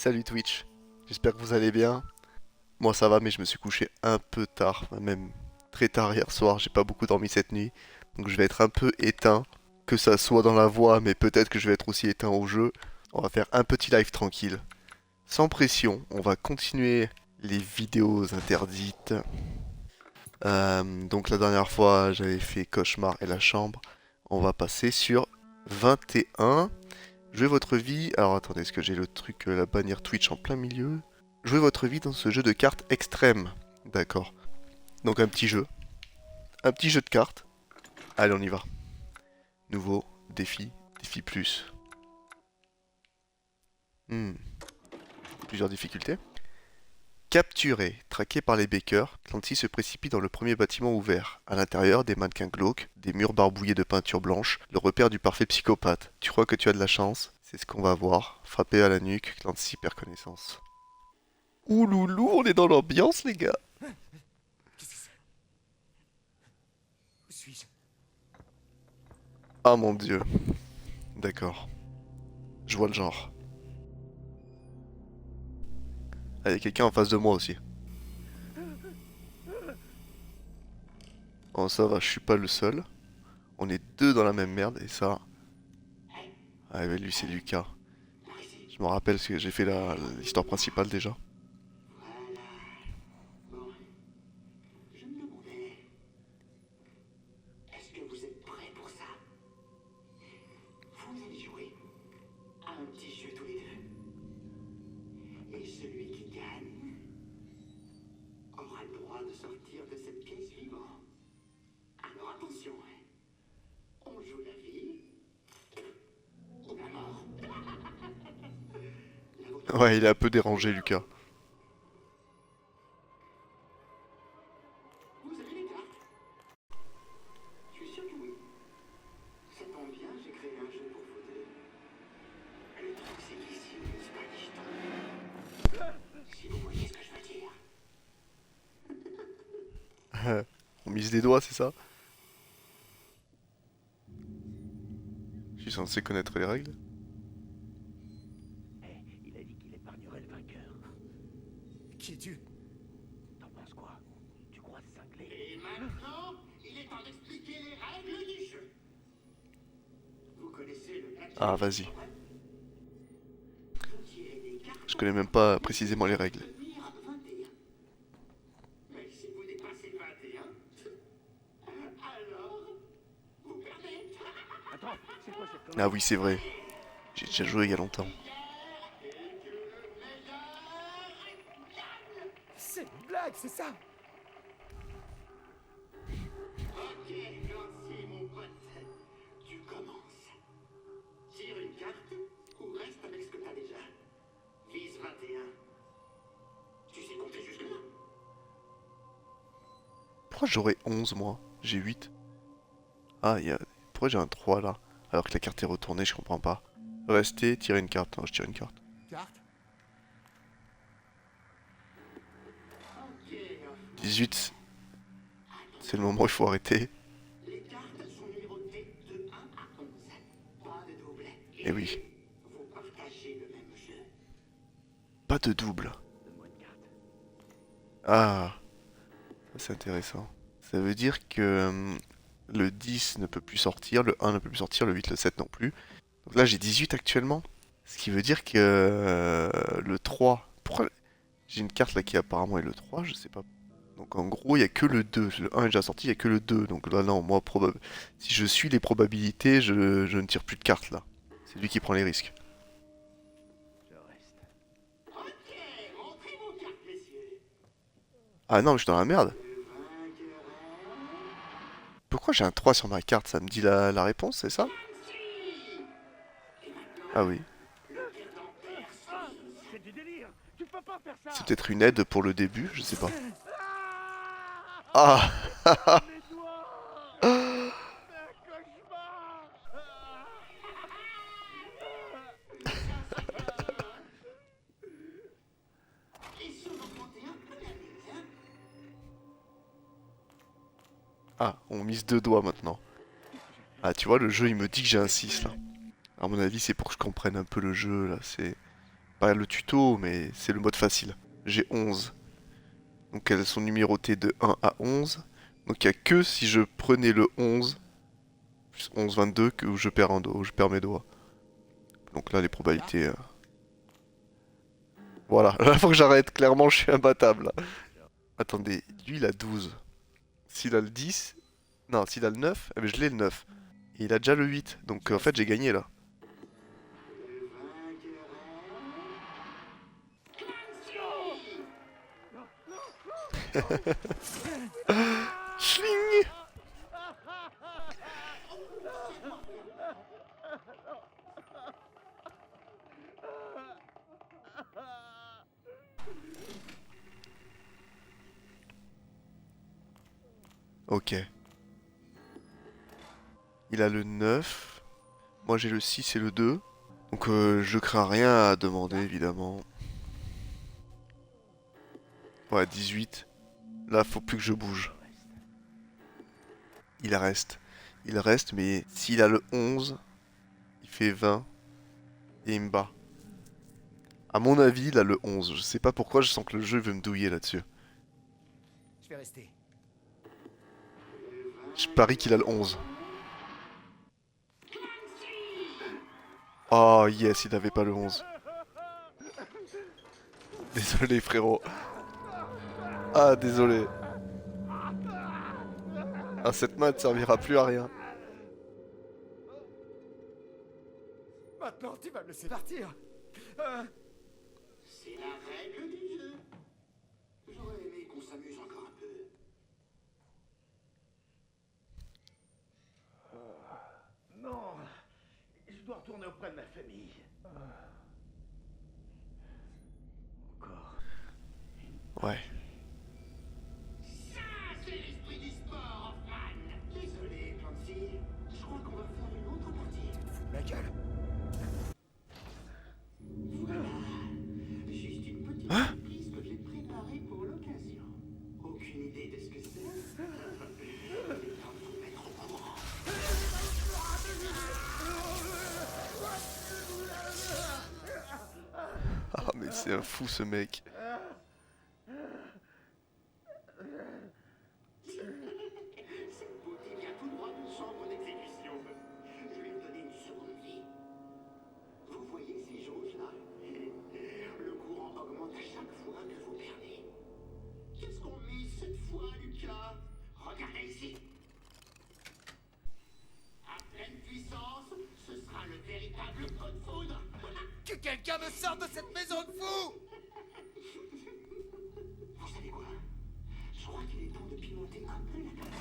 Salut Twitch, j'espère que vous allez bien. Moi ça va mais je me suis couché un peu tard, enfin, même très tard hier soir, j'ai pas beaucoup dormi cette nuit. Donc je vais être un peu éteint, que ça soit dans la voix mais peut-être que je vais être aussi éteint au jeu. On va faire un petit live tranquille, sans pression, on va continuer les vidéos interdites. Donc la dernière fois j'avais fait Cauchemar et la chambre, on va passer sur 21. Jouez votre vie. Alors attendez, est-ce que j'ai le truc, la bannière Twitch en plein milieu? Jouez votre vie dans ce jeu de cartes extrême. D'accord. Donc un petit jeu. Un petit jeu de cartes. Allez, on y va. Nouveau, défi, défi plus. Hmm, Plusieurs difficultés. Capturé, traqué par les Bakers, Clancy se précipite dans le premier bâtiment ouvert. À l'intérieur, des mannequins glauques, des murs barbouillés de peinture blanche, le repère du parfait psychopathe. Tu crois que tu as de la chance? C'est ce qu'on va voir. Frappé à la nuque, Clancy perd connaissance. Ouh loulou, on est dans l'ambiance les gars. Qu'est-ce que c'est? Où suis-je? Ah mon dieu. D'accord. Je vois le genre. Ah, y a quelqu'un en face de moi aussi. Oh ça va, je suis pas le seul. On est deux dans la même merde et ça... Ah mais lui c'est Lucas. Je me rappelle parce que j'ai fait l'histoire principale déjà. Bon, je me demandais, est-ce que vous êtes prêts pour ça? Vous allez jouer à un petit jeu tous les deux. Et celui qui gagne aura le droit de sortir de cette pièce vivant. Alors attention, on joue la vie ou la mort. La vôtre. Ouais, il est un peu dérangé Lucas. Vous avez les cartes? Je suis sûr que oui. Ça tombe bien, j'ai créé un jeu pour vous deux. Le truc, c'est qu'ici, on n'use pas qui si vous voyez ce que je veux dire. On mise des doigts, c'est ça? Je suis censé connaître les règles. Il a dit qu'il épargnerait le vainqueur. Qui es-tu? T'en penses quoi? Tu crois cinglé? Et maintenant, il est temps d'expliquer les règles du jeu. Vous connaissez le blackjack? Ah vas-y. Vous tirez des cartes Je connais même pas précisément les règles. pour devenir 21. Mais si vous dépassez le 21, alors vous perdez. Attends, c'est quoi cette Ah connerie? oui c'est vrai. J'ai déjà joué il y a longtemps. C'est une blague, c'est ça? Ok, Clancy, mon pote. Tu commences. Tire une carte ou reste avec ce que t'as déjà. Vise 21. Tu sais compter jusque-là? Pourquoi j'aurais 11 moi? J'ai 8. Ah, pourquoi j'ai un 3 là? Alors que la carte est retournée, je comprends pas. Rester, tirer une carte. Non, je tire une carte. Carte? Ok, 18, c'est le moment où il faut arrêter. les cartes sont numérotées de 1 à 11. Pas de double. Eh oui, Vous partagez le même jeu. pas de double. Donne-moi une carte. Ah, ça, c'est intéressant. Ça veut dire que le 10 ne peut plus sortir, le 1 ne peut plus sortir, le 8, le 7 non plus. Donc là j'ai 18 actuellement. Ce qui veut dire que le 3... Pourquoi j'ai une carte là qui apparemment est le 3, je sais pas. Donc en gros il y a que le 2. Le 1 est déjà sorti, il y a que le 2. Donc là non, moi si je suis les probabilités, je ne tire plus de cartes là. C'est lui qui prend les risques. Je reste. Ok, montrez vos cartes, messieurs. Ah non, mais je suis dans la merde. Le vainqueur Pourquoi j'ai un 3 sur ma carte? Ça me dit la réponse, c'est ça? Ah oui. Ah, c'est du délire. Tu peux pas faire C'est ça. peut-être une aide pour le début, je sais pas. Ah. Mes doigts. C'est un cauchemar. Et sur le 31, regardez, hein. Ah, on mise deux doigts maintenant. Ah, tu vois, le jeu il me dit que j'ai un 6 là. À mon avis, c'est pour que je comprenne un peu le jeu là. C'est pas le tuto, mais c'est le mode facile. J'ai 11. Donc elles sont numérotées de 1 à 11. Donc il n'y a que si je prenais le 11, plus 11, 22, que je perds un doigt, je perds mes doigts. Donc là, les probabilités... Voilà, là, faut que j'arrête. Clairement, je suis imbattable. Là. Attendez, lui, il a 12. S'il a le 10... Non, s'il a le 9, eh ben, je l'ai le 9. Et il a déjà le 8. Donc en fait, j'ai gagné, là. Schling. Ok. Il a le 9. Moi j'ai le 6 et le 2. Donc je crains rien à demander évidemment. Ouais, 18. Là, faut plus que je bouge. Il reste. Il reste, mais s'il a le 11, il fait 20. Et il me bat. À mon avis, il a le 11. Je sais pas pourquoi, je sens que le jeu veut me douiller là-dessus. Je vais rester. Je parie qu'il a le 11. Oh yes, il n'avait pas le 11. Désolé frérot. Ah désolé. Ah cette main ne servira plus à rien. Maintenant, tu vas me laisser partir. C'est la règle du jeu. J'aurais aimé qu'on s'amuse encore un peu. Non, je dois retourner auprès de ma famille. Encore. Ouais. Ça, c'est l'esprit du sport, Hoffman. Désolé, Clancy. Je crois qu'on va faire une autre partie. Ma gueule. Voilà. Juste une petite surprise que j'ai préparée pour l'occasion. Aucune idée de ce que c'est. Il est temps de vous mettre au courant. Ah mais c'est un fou ce mec. Cette beauté vient tout droit d'une chambre d'exécution. Je vais lui donner une seconde vie. Vous voyez ces jauges-là? Le courant augmente à chaque fois que vous perdez. Qu'est-ce qu'on mise cette fois, Lucas? Regardez ici. À pleine puissance, ce sera le véritable coup de foudre. Que quelqu'un me sorte de cette maison de fous. Vous savez quoi? Je crois qu'il est temps de pimenter un peu la carte.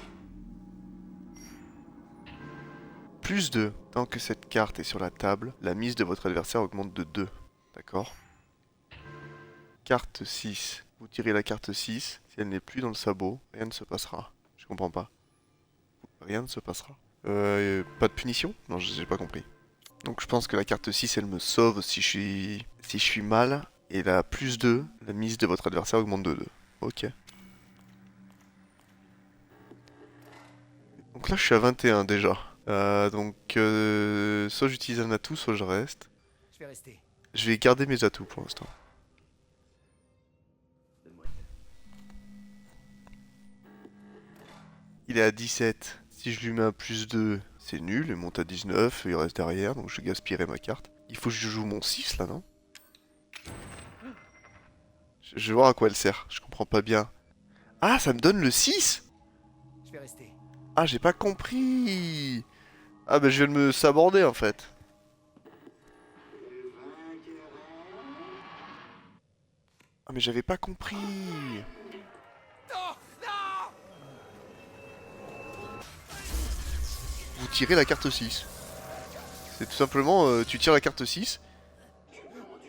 Plus 2. Tant que cette carte est sur la table, la mise de votre adversaire augmente de 2. D'accord? Carte 6. Vous tirez la carte 6. Si elle n'est plus dans le sabot, rien ne se passera. Je comprends pas. Rien ne se passera. Pas de punition? Non, j'ai pas compris. Donc je pense que la carte 6, elle me sauve si je suis mal. Et la plus 2, la mise de votre adversaire augmente de 2. Ok. Donc là, je suis à 21 déjà. Soit j'utilise un atout, soit je reste. Je vais rester. Je vais garder mes atouts pour l'instant. Il est à 17. Si je lui mets un plus 2, c'est nul. Il monte à 19, il reste derrière, donc je gaspillerai ma carte. Il faut que je joue mon 6 là, non? Je vais voir à quoi elle sert. Je comprends pas bien. Ah, ça me donne le 6? Je vais rester. Ah, j'ai pas compris. Ah, bah je viens de me saborder en fait. Ah, mais j'avais pas compris. Non, non. Vous tirez la carte 6. C'est tout simplement, tu tires la carte 6.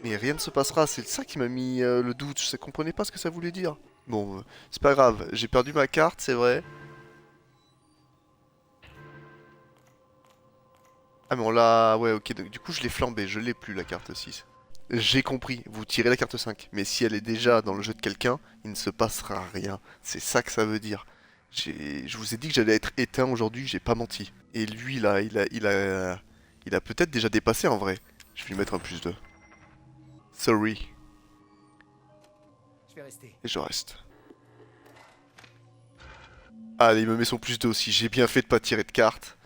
Mais rien ne se passera, c'est ça qui m'a mis le doute, je ne comprenais pas ce que ça voulait dire. Bon, c'est pas grave, j'ai perdu ma carte, c'est vrai. Ah mais on l'a... Ouais, ok, donc, du coup je l'ai flambé, je l'ai plus la carte 6. J'ai compris, vous tirez la carte 5. Mais si elle est déjà dans le jeu de quelqu'un, il ne se passera rien. C'est ça que ça veut dire. Je vous ai dit que j'allais être éteint aujourd'hui, j'ai pas menti. Et lui là, il a peut-être déjà dépassé en vrai. Je vais lui mettre un plus 2. Sorry. Je vais rester. Et je reste. Allez, il me met son plus 2 aussi. J'ai bien fait de pas tirer de carte.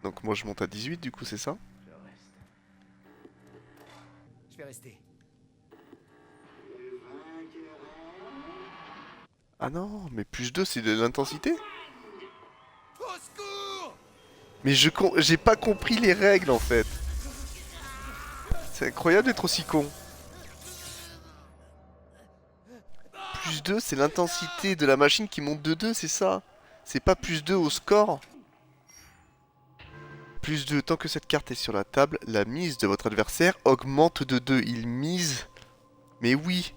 Donc moi je monte à 18 du coup, c'est ça? Je vais rester. Ah non, mais plus 2 c'est de l'intensité? Au secours! Mais j'ai pas compris les règles en fait. C'est incroyable d'être aussi con. Plus 2 c'est l'intensité de la machine qui monte de 2, c'est ça? C'est pas plus 2 au score? Plus 2, tant que cette carte est sur la table, la mise de votre adversaire augmente de 2. Il mise. Mais oui.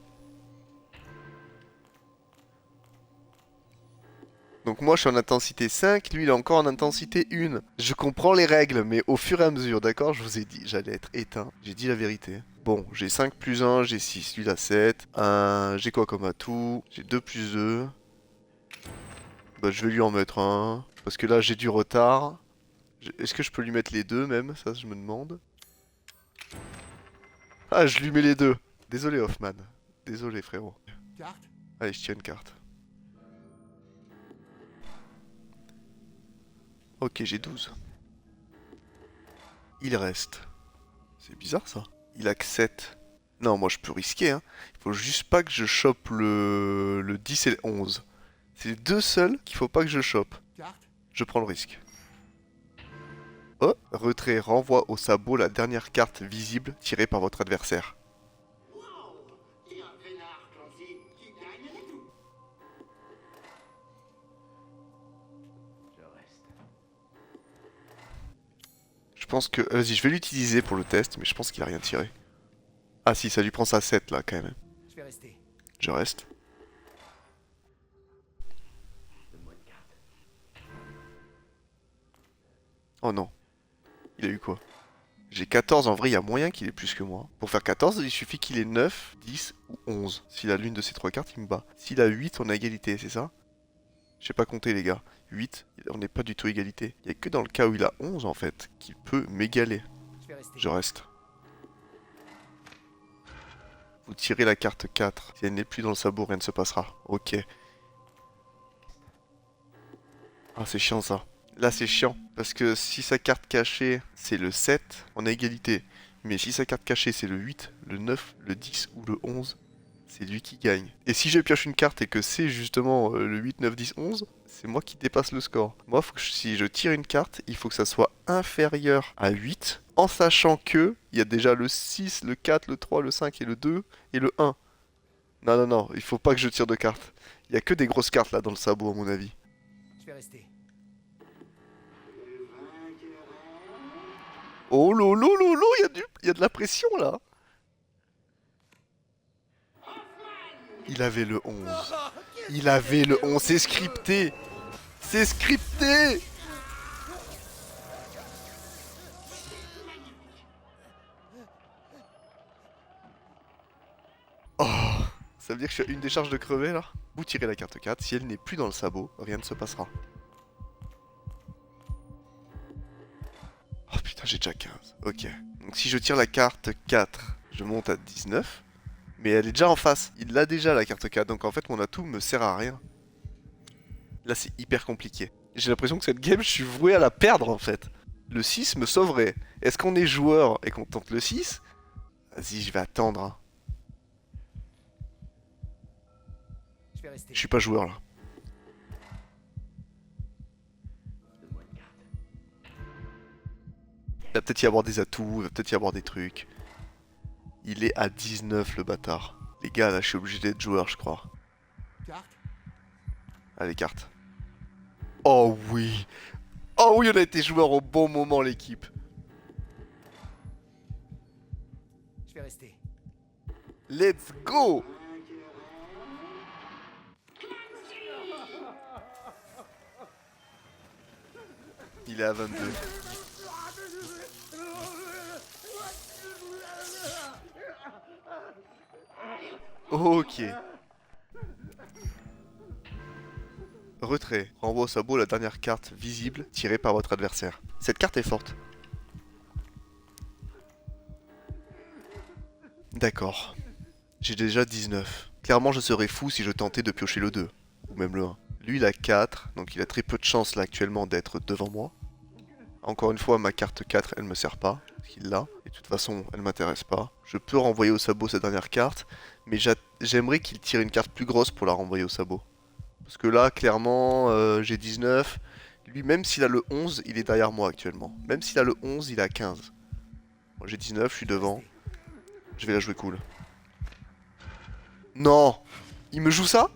Donc moi je suis en intensité 5, lui il est encore en intensité 1. Je comprends les règles, mais au fur et à mesure, d'accord? Je vous ai dit, j'allais être éteint. J'ai dit la vérité. Bon, j'ai 5 plus 1, j'ai 6, lui il a 7. J'ai quoi comme atout? J'ai 2 plus 2. Bah je vais lui en mettre un. Parce que là j'ai du retard. Est-ce que je peux lui mettre les deux même? Ça je me demande. Ah, je lui mets les deux. Désolé Hoffman. Désolé frérot. Carte? Allez, je tiens une carte. Ok, j'ai 12. Il reste. C'est bizarre ça. Il a que 7. Non, moi je peux risquer, hein. Il faut juste pas que je chope le 10 et le 11. C'est les deux seuls qu'il faut pas que je chope. Carte? Je prends le risque. Oh, retrait renvoie au sabot la dernière carte visible tirée par votre adversaire. Wow! Et un peinard classique qui gagne avec tout. Je pense que... Vas-y, je vais l'utiliser pour le test, mais je pense qu'il a rien tiré. Ah si, ça lui prend sa 7 là quand même. Je vais rester. Je reste. Oh non. Il a eu quoi? J'ai 14, en vrai il y a moyen qu'il ait plus que moi. Pour faire 14, il suffit qu'il ait 9, 10 ou 11. S'il a l'une de ces trois cartes, il me bat. S'il a 8, on a égalité, c'est ça? Je sais pas compter les gars. 8, on n'est pas du tout égalité. Il y a que dans le cas où il a 11 en fait, qu'il peut m'égaler. Je vais rester. Je reste. Vous tirez la carte 4. Si elle n'est plus dans le sabot, rien ne se passera. Ok. Ah, c'est chiant ça. Là, c'est chiant. Parce que si sa carte cachée, c'est le 7, on a égalité. Mais si sa carte cachée, c'est le 8, le 9, le 10 ou le 11, c'est lui qui gagne. Et si je pioche une carte et que c'est justement le 8, 9, 10, 11, c'est moi qui dépasse le score. Moi, si je tire une carte, il faut que ça soit inférieur à 8, en sachant que il y a déjà le 6, le 4, le 3, le 5 et le 2 et le 1. Non, non, non, il faut pas que je tire de cartes. Il y a que des grosses cartes là dans le sabot à mon avis. Je vais rester. Oh lolo lolo, il y a de la pression là. Il avait le 11. Il avait le 11, c'est scripté. C'est scripté. Oh, ça veut dire que je suis à une décharge de crever là. Vous tirez la carte 4, si elle n'est plus dans le sabot, rien ne se passera. Oh putain, j'ai déjà 15. Ok. Donc si je tire la carte 4, je monte à 19. Mais elle est déjà en face. Il l'a déjà la carte 4. Donc en fait, mon atout me sert à rien. Là, c'est hyper compliqué. J'ai l'impression que cette game, je suis voué à la perdre en fait. Le 6 me sauverait. Est-ce qu'on est joueur et qu'on tente le 6? Vas-y, je vais attendre. Hein. Je vais rester. Je suis pas joueur là. Il va peut-être y avoir des atouts, il va peut-être y avoir des trucs. Il est à 19 le bâtard. Les gars, là, je suis obligé d'être joueur, je crois. Carte? Allez, carte. Oh oui. Oh oui, on a été joueur au bon moment, l'équipe. Je vais rester. Let's go. Il est à 22. Ok. Retrait. Renvoie au sabot la dernière carte visible tirée par votre adversaire. Cette carte est forte. D'accord. J'ai déjà 19. Clairement, je serais fou si je tentais de piocher le 2. Ou même le 1. Lui, il a 4, donc il a très peu de chance là actuellement d'être devant moi. Encore une fois, ma carte 4, elle me sert pas, parce qu'il l'a. Et de toute façon, elle m'intéresse pas. Je peux renvoyer au sabot sa dernière carte, mais j'aimerais qu'il tire une carte plus grosse pour la renvoyer au sabot. Parce que là, clairement, j'ai 19. Lui, même s'il a le 11, il est derrière moi actuellement. Même s'il a le 11, il a 15. Moi, j'ai 19, je suis Je vais devant. rester. Je vais la jouer cool. Non! Il me joue ça?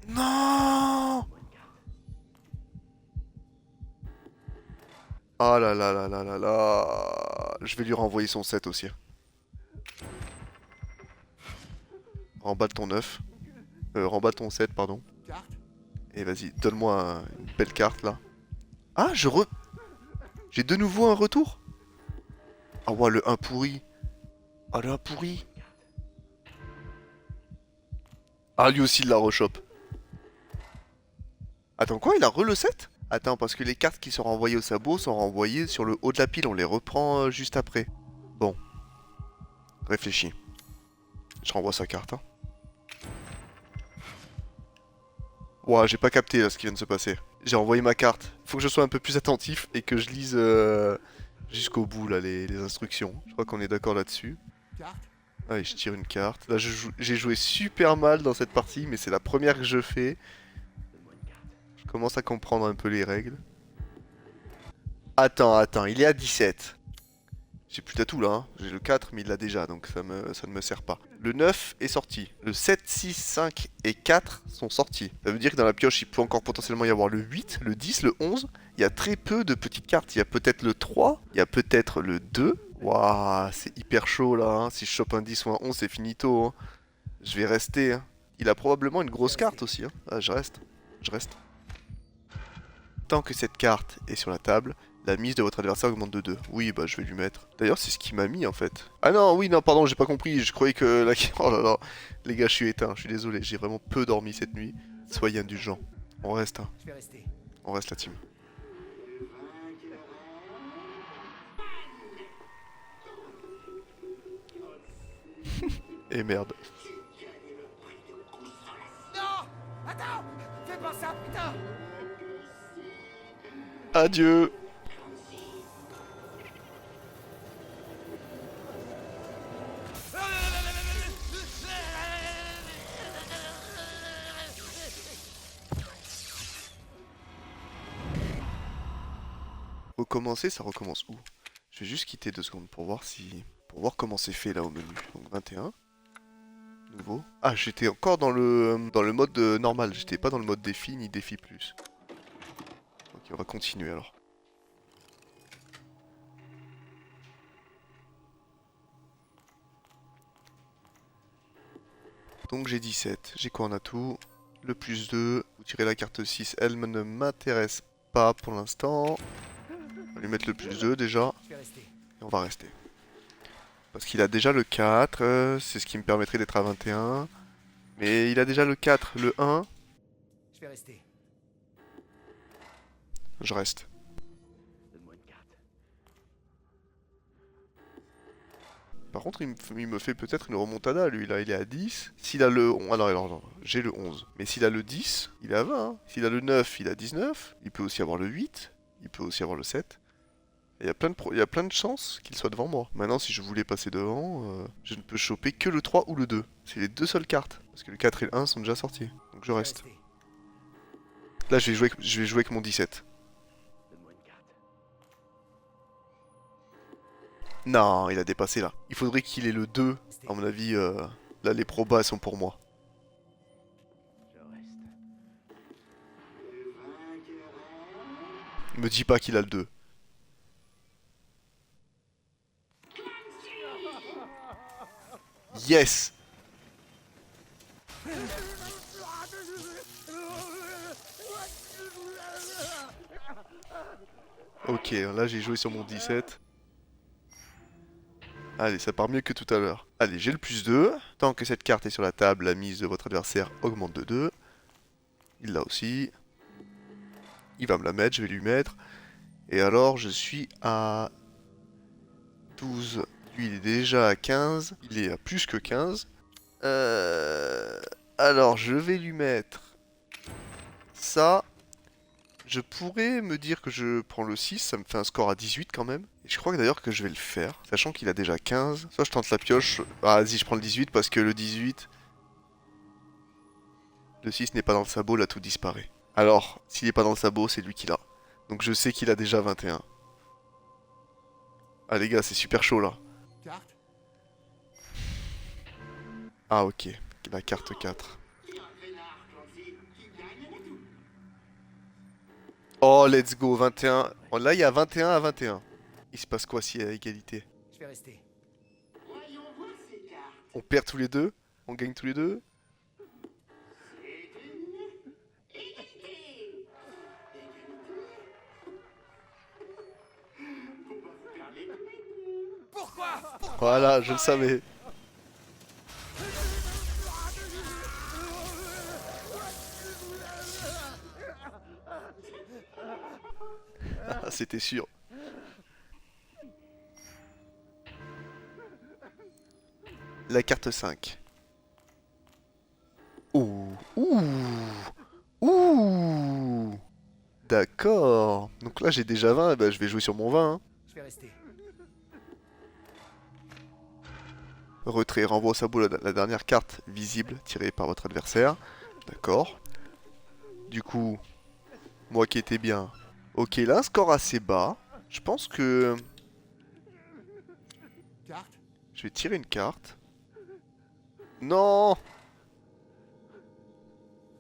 Non! Ah là là là là là là. Je vais lui renvoyer son 7 aussi. Remballe ton 9. Remballe ton 7, pardon. Carte. Et vas-y, donne-moi une belle carte là. Ah, j'ai de nouveau un retour? Ah ouais, le 1 pourri. Ah, le 1 pourri. Ah, lui aussi, il la rechoppe. Attends, quoi? Il a re le 7? Attends, parce que les cartes qui sont renvoyées au sabot sont renvoyées sur le haut de la pile. On les reprend juste après. Bon, réfléchis. Je renvoie sa carte, hein. Ouah, j'ai pas capté là ce qui vient de se passer. J'ai envoyé ma carte. Faut que je sois un peu plus attentif et que je lise jusqu'au bout là les instructions. Je crois qu'on est d'accord là-dessus. Carte. Allez, je tire une carte. Là, j'ai joué super mal dans cette partie, mais c'est la première que je fais. Je commence à comprendre un peu les règles. Attends, il est à 17. J'ai plus d'atout là, hein. J'ai le 4 mais il l'a déjà donc ça ne me sert pas. Le 9 est sorti. Le 7, 6, 5 et 4 sont sortis. Ça veut dire que dans la pioche il peut encore potentiellement y avoir le 8, le 10, le 11. Il y a très peu de petites cartes. Il y a peut-être le 3, il y a peut-être le 2. Waouh, c'est hyper chaud là, hein. Si je chope un 10 ou un 11 c'est finito, hein. Je vais rester, hein. Il a probablement une grosse carte aussi, hein. Ah, je reste. Je reste. Tant que cette carte est sur la table, la mise de votre adversaire augmente de 2. Oui, bah je vais lui mettre. D'ailleurs, c'est ce qu'il m'a mis en fait. Ah non, oui, non, pardon, j'ai pas compris. Je croyais que la... Oh là là. Les gars, je suis éteint. Je suis désolé. J'ai vraiment peu dormi cette nuit. Soyez indulgents. On reste, hein. Je vais rester. On reste la team. Et merde. Non. Attends. Fais pas ça, putain. Adieu. Recommencer, ça recommence où? Je vais juste quitter 2 secondes pour voir si... Pour voir comment c'est fait là au menu. Donc 21. Nouveau. Ah, j'étais encore dans le mode normal. J'étais pas dans le mode défi ni défi plus. Ok, on va continuer alors. Donc j'ai 17. J'ai quoi en atout? Le plus 2. Vous tirez la carte 6. Elle ne m'intéresse pas pour l'instant. On va lui mettre le plus 2 déjà. Je vais rester. Et on va rester. Parce qu'il a déjà le 4. C'est ce qui me permettrait d'être à 21. Mais il a déjà le 4. Le 1. Je vais rester. Je reste. Donne-moi une carte. Par contre, il me fait peut-être une remontada, lui, là, il est à 10. S'il a le... Ah non, alors, non, j'ai le 11. Mais s'il a le 10, il est à 20, hein. S'il a le 9, il a 19. Il peut aussi avoir le 8. Il peut aussi avoir le 7. Et il y a plein de chances qu'il soit devant moi. Maintenant, si je voulais passer devant, je ne peux choper que le 3 ou le 2. C'est les deux seules cartes. Parce que le 4 et le 1 sont déjà sortis. Donc je Je vais reste. rester. Là, je vais jouer avec mon 17. Donne-moi une carte. Non, il a dépassé là. Il faudrait qu'il ait le 2. À mon avis, là, les probas sont pour moi. Je reste. Me dis pas qu'il a le 2. Yes! Ok, là j'ai joué sur mon 17. Allez, ça part mieux que tout à l'heure. Allez, j'ai le plus 2. Tant que cette carte est sur la table, la mise de votre adversaire augmente de 2. Il l'a aussi. Il va me la mettre, je vais lui mettre. Et alors, je suis à 12, Lui, il est déjà à 15. Il est à plus que 15. Alors, je vais lui mettre ça. Je pourrais me dire que je prends le 6, ça me fait un score à 18 quand même. Et je crois d'ailleurs que je vais le faire, sachant qu'il a déjà 15. Soit je tente la pioche. Ah, vas-y, je prends le 18 parce que le 18... Le 6 n'est pas dans le sabot, là tout disparaît. Alors, s'il n'est pas dans le sabot, c'est lui qui l'a. Donc je sais qu'il a déjà 21. Ah les gars, c'est super chaud là. Carte? Ah ok, la carte 4. Oh, let's go, 21. Oh, là, il y a 21 à 21. Il se passe quoi s'il y a égalité? Je vais rester. Voyons voir ces cartes. On perd tous les deux? On gagne tous les deux? C'est une égalité. Faut pas vous perdre les couilles. Pourquoi? Voilà, je le savais. Ah, c'était sûr. La carte 5. Ouh, ouh, ouh. D'accord. Donc là, j'ai déjà 20, et ben, je vais jouer sur mon 20. Hein. Je vais rester. Retrait, renvoi au sabot la dernière carte visible tirée par votre adversaire. D'accord. Du coup, moi qui étais bien. Ok, là, un score assez bas. Je pense que Carte? je vais tirer une carte. Non!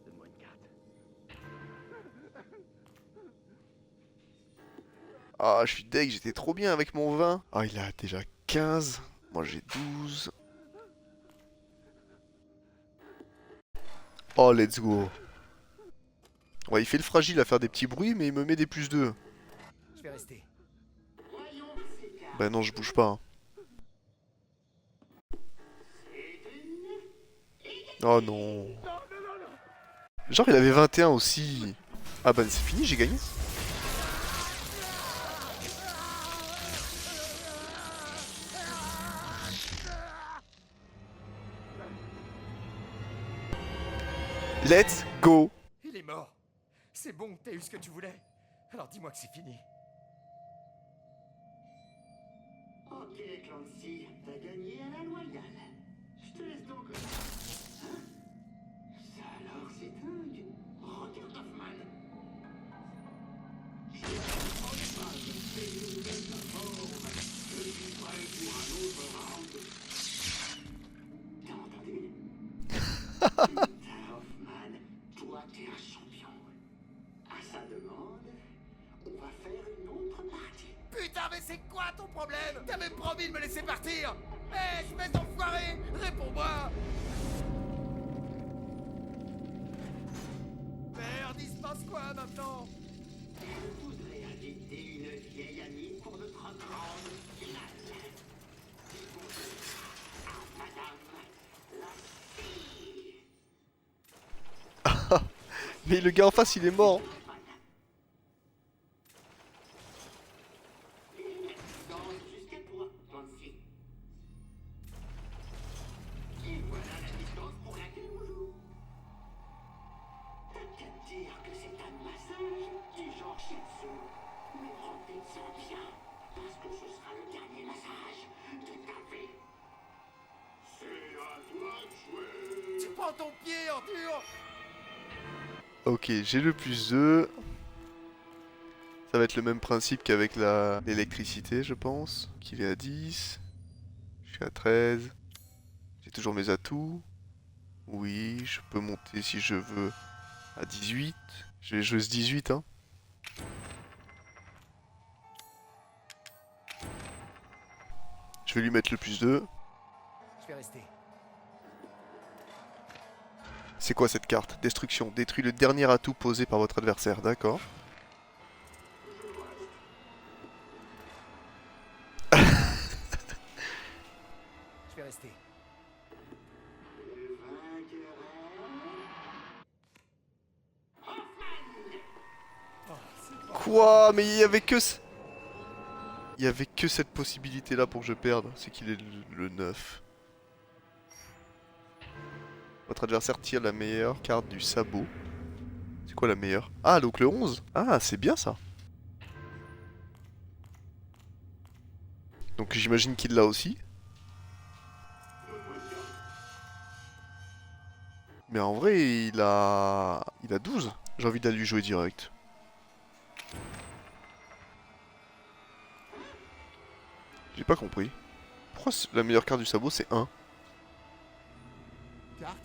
Donne-moi une carte. Ah, je suis deg, j'étais trop bien avec mon 20. Ah, il a déjà 15. Moi, j'ai 12. Oh, let's go. Ouais, il fait le fragile à faire des petits bruits, mais il me met des plus 2. Je vais rester. Voyons voir ces cartes. Bah non, je bouge pas. Hein. Oh non. Genre, il avait 21 aussi. Ah bah c'est fini, j'ai gagné. Let's go. Il est mort. C'est bon, t'as eu ce que tu voulais. Alors dis-moi que c'est fini. Ok, Clancy, t'as gagné à la loyale. Je te laisse donc. Hein? Ça alors, c'est dingue. Regarde Hoffman. Je ne pense pas que c'est une nouvelle plateforme. Je suis prêt pour un autre round. T'as entendu? Putain, Hoffman, toi t'es un champion. À sa demande, on va faire une autre partie. Putain, mais c'est quoi ton problème? T'avais promis de me laisser partir. Hé, espèce d'enfoiré, réponds-moi. Merde, il se passe quoi maintenant? Je voudrais inviter une vieille amie pour notre grande finale. Madame la fille. Mais le gars en face, il est mort. Danse jusqu'à toi, Clancy. Et voilà la distance pour laquelle on joue. T'as qu'à te dire que c'est un massage du genre shiatsu. Mais remplis-en bien, parce que ce sera le dernier massage de ta vie. C'est à toi de jouer. Tu prends ton pied, Arthur. Ok, j'ai le plus 2. Ça va être le même principe qu'avec l'électricité, je pense. Qu'il est à 10. Je suis à 13. J'ai toujours mes atouts. Oui, je peux monter si je veux à 18. Je vais jouer ce 18, hein. Je vais lui mettre le plus 2. Je vais rester. C'est quoi cette carte? Destruction. Détruit le dernier atout posé par votre adversaire, d'accord. Je vais rester. Le vainqueur Oh, c'est pas... Quoi? Mais il y avait que... Il y avait que cette possibilité là pour que je perde, c'est qu'il est le 9. Votre adversaire tire la meilleure carte du sabot. C'est quoi la meilleure? Ah, donc le 11. Ah, c'est bien ça. Donc j'imagine qu'il l'a aussi. Mais en vrai, il a 12. J'ai envie d'aller lui jouer direct. J'ai pas compris. Pourquoi la meilleure carte du sabot c'est 1? Carte.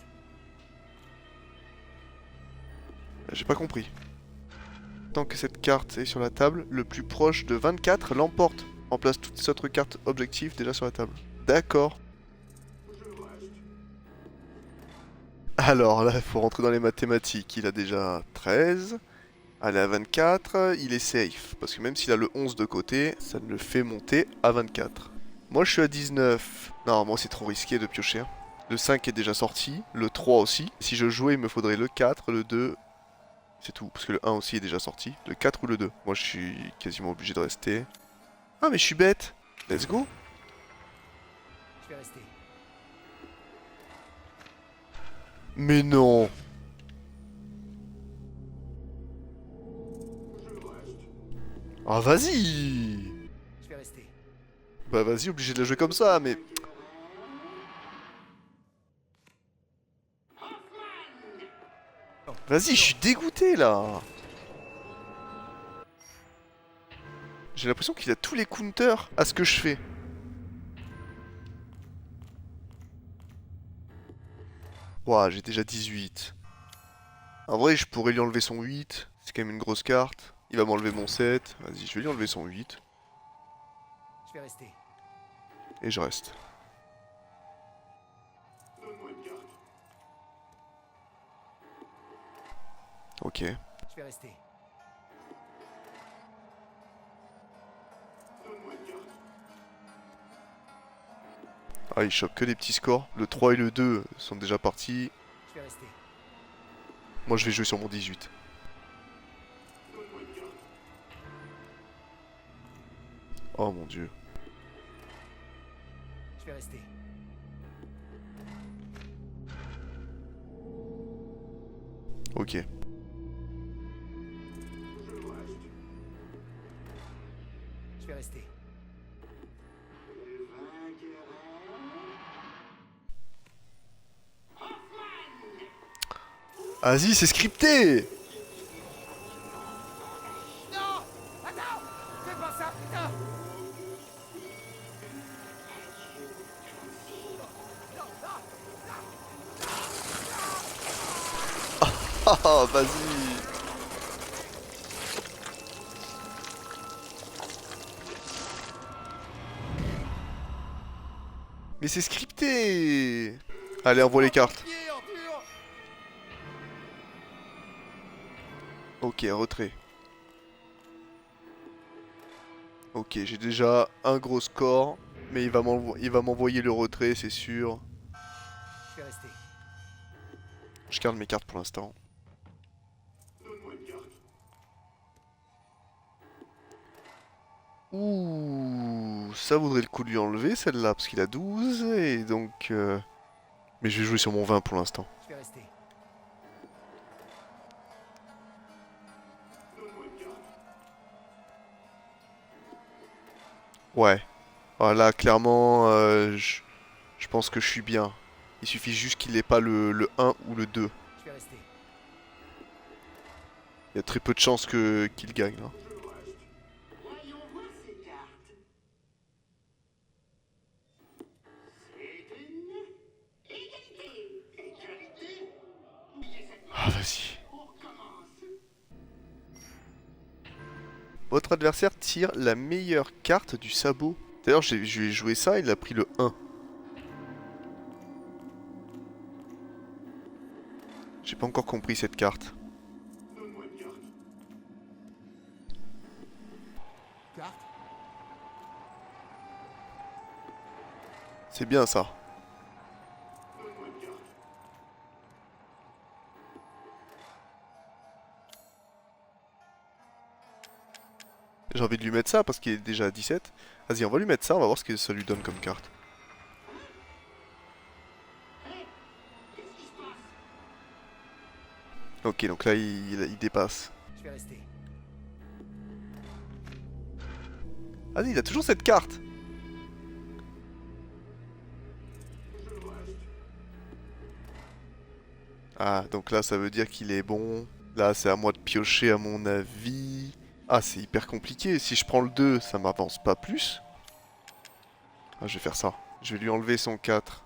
J'ai pas compris. Tant que cette carte est sur la table, le plus proche de 24 l'emporte. Remplace toutes les autres cartes objectifs déjà sur la table. D'accord. Alors là, il faut rentrer dans les mathématiques. Il a déjà 13. Allez, à 24, il est safe. Parce que même s'il a le 11 de côté, ça ne le fait monter à 24. Moi, je suis à 19. Non, moi, c'est trop risqué de piocher. Le 5 est déjà sorti. Le 3 aussi. Si je jouais, il me faudrait le 4, le 2. C'est tout. Parce que le 1 aussi est déjà sorti. Le 4 ou le 2. Moi, je suis quasiment obligé de rester. Ah, mais je suis bête. Let's go. Je vais rester. Mais non. Ah, vas-y. Je vais rester. Bah, vas-y, obligé de la jouer comme ça, mais... Vas-y, je suis dégoûté, là. J'ai l'impression qu'il a tous les counters à ce que je fais. Ouah, j'ai déjà 18. En vrai, je pourrais lui enlever son 8. C'est quand même une grosse carte. Il va m'enlever mon 7. Vas-y, je vais lui enlever son 8. Je vais rester. Et je reste. Ok. Je vais rester. Ah, il chope que des petits scores. Le 3 et le 2 sont déjà partis. Je vais rester. Moi, je vais jouer sur mon 18. Oh mon dieu. Je vais rester. Ok. Je vais rester. Vas-y, c'est scripté. Non! Attends! Fais pas ça, putain! Ah, vas-y. Mais c'est scripté. Allez, envoie les cartes. Pied, Arthur! Ok, retrait. Ok, j'ai déjà un gros score, mais il va m'envoyer le retrait, c'est sûr. Je vais rester. Je garde mes cartes pour l'instant. Ouh, ça vaudrait le coup de lui enlever celle-là, parce qu'il a 12, et donc... Mais je vais jouer sur mon 20 pour l'instant. Je vais rester. Ouais. Voilà, clairement, je pense que je suis bien. Il suffit juste qu'il n'ait pas le 1 ou le 2. Je vais rester. Il y a très peu de chances qu'il gagne, là. Voyons voir ces cartes. C'est une égalité. Égalité? Oubliez cette Ah, vas-y. on recommence. Votre adversaire tire la meilleure carte du sabot. D'ailleurs, je lui ai joué ça, il a pris le 1. J'ai pas encore compris cette carte. Carte. C'est bien ça. J'ai envie de lui mettre ça parce qu'il est déjà à 17. Vas-y, on va lui mettre ça, on va voir ce que ça lui donne comme carte. Ok, donc là, il dépasse. Je vais rester. Vas-y, il a toujours cette carte. Ah, donc là, ça veut dire qu'il est bon. Là, c'est à moi de piocher, à mon avis. Ah, c'est hyper compliqué. Si je prends le 2, ça m'avance pas plus. Ah, je vais faire ça. Je vais lui enlever son 4.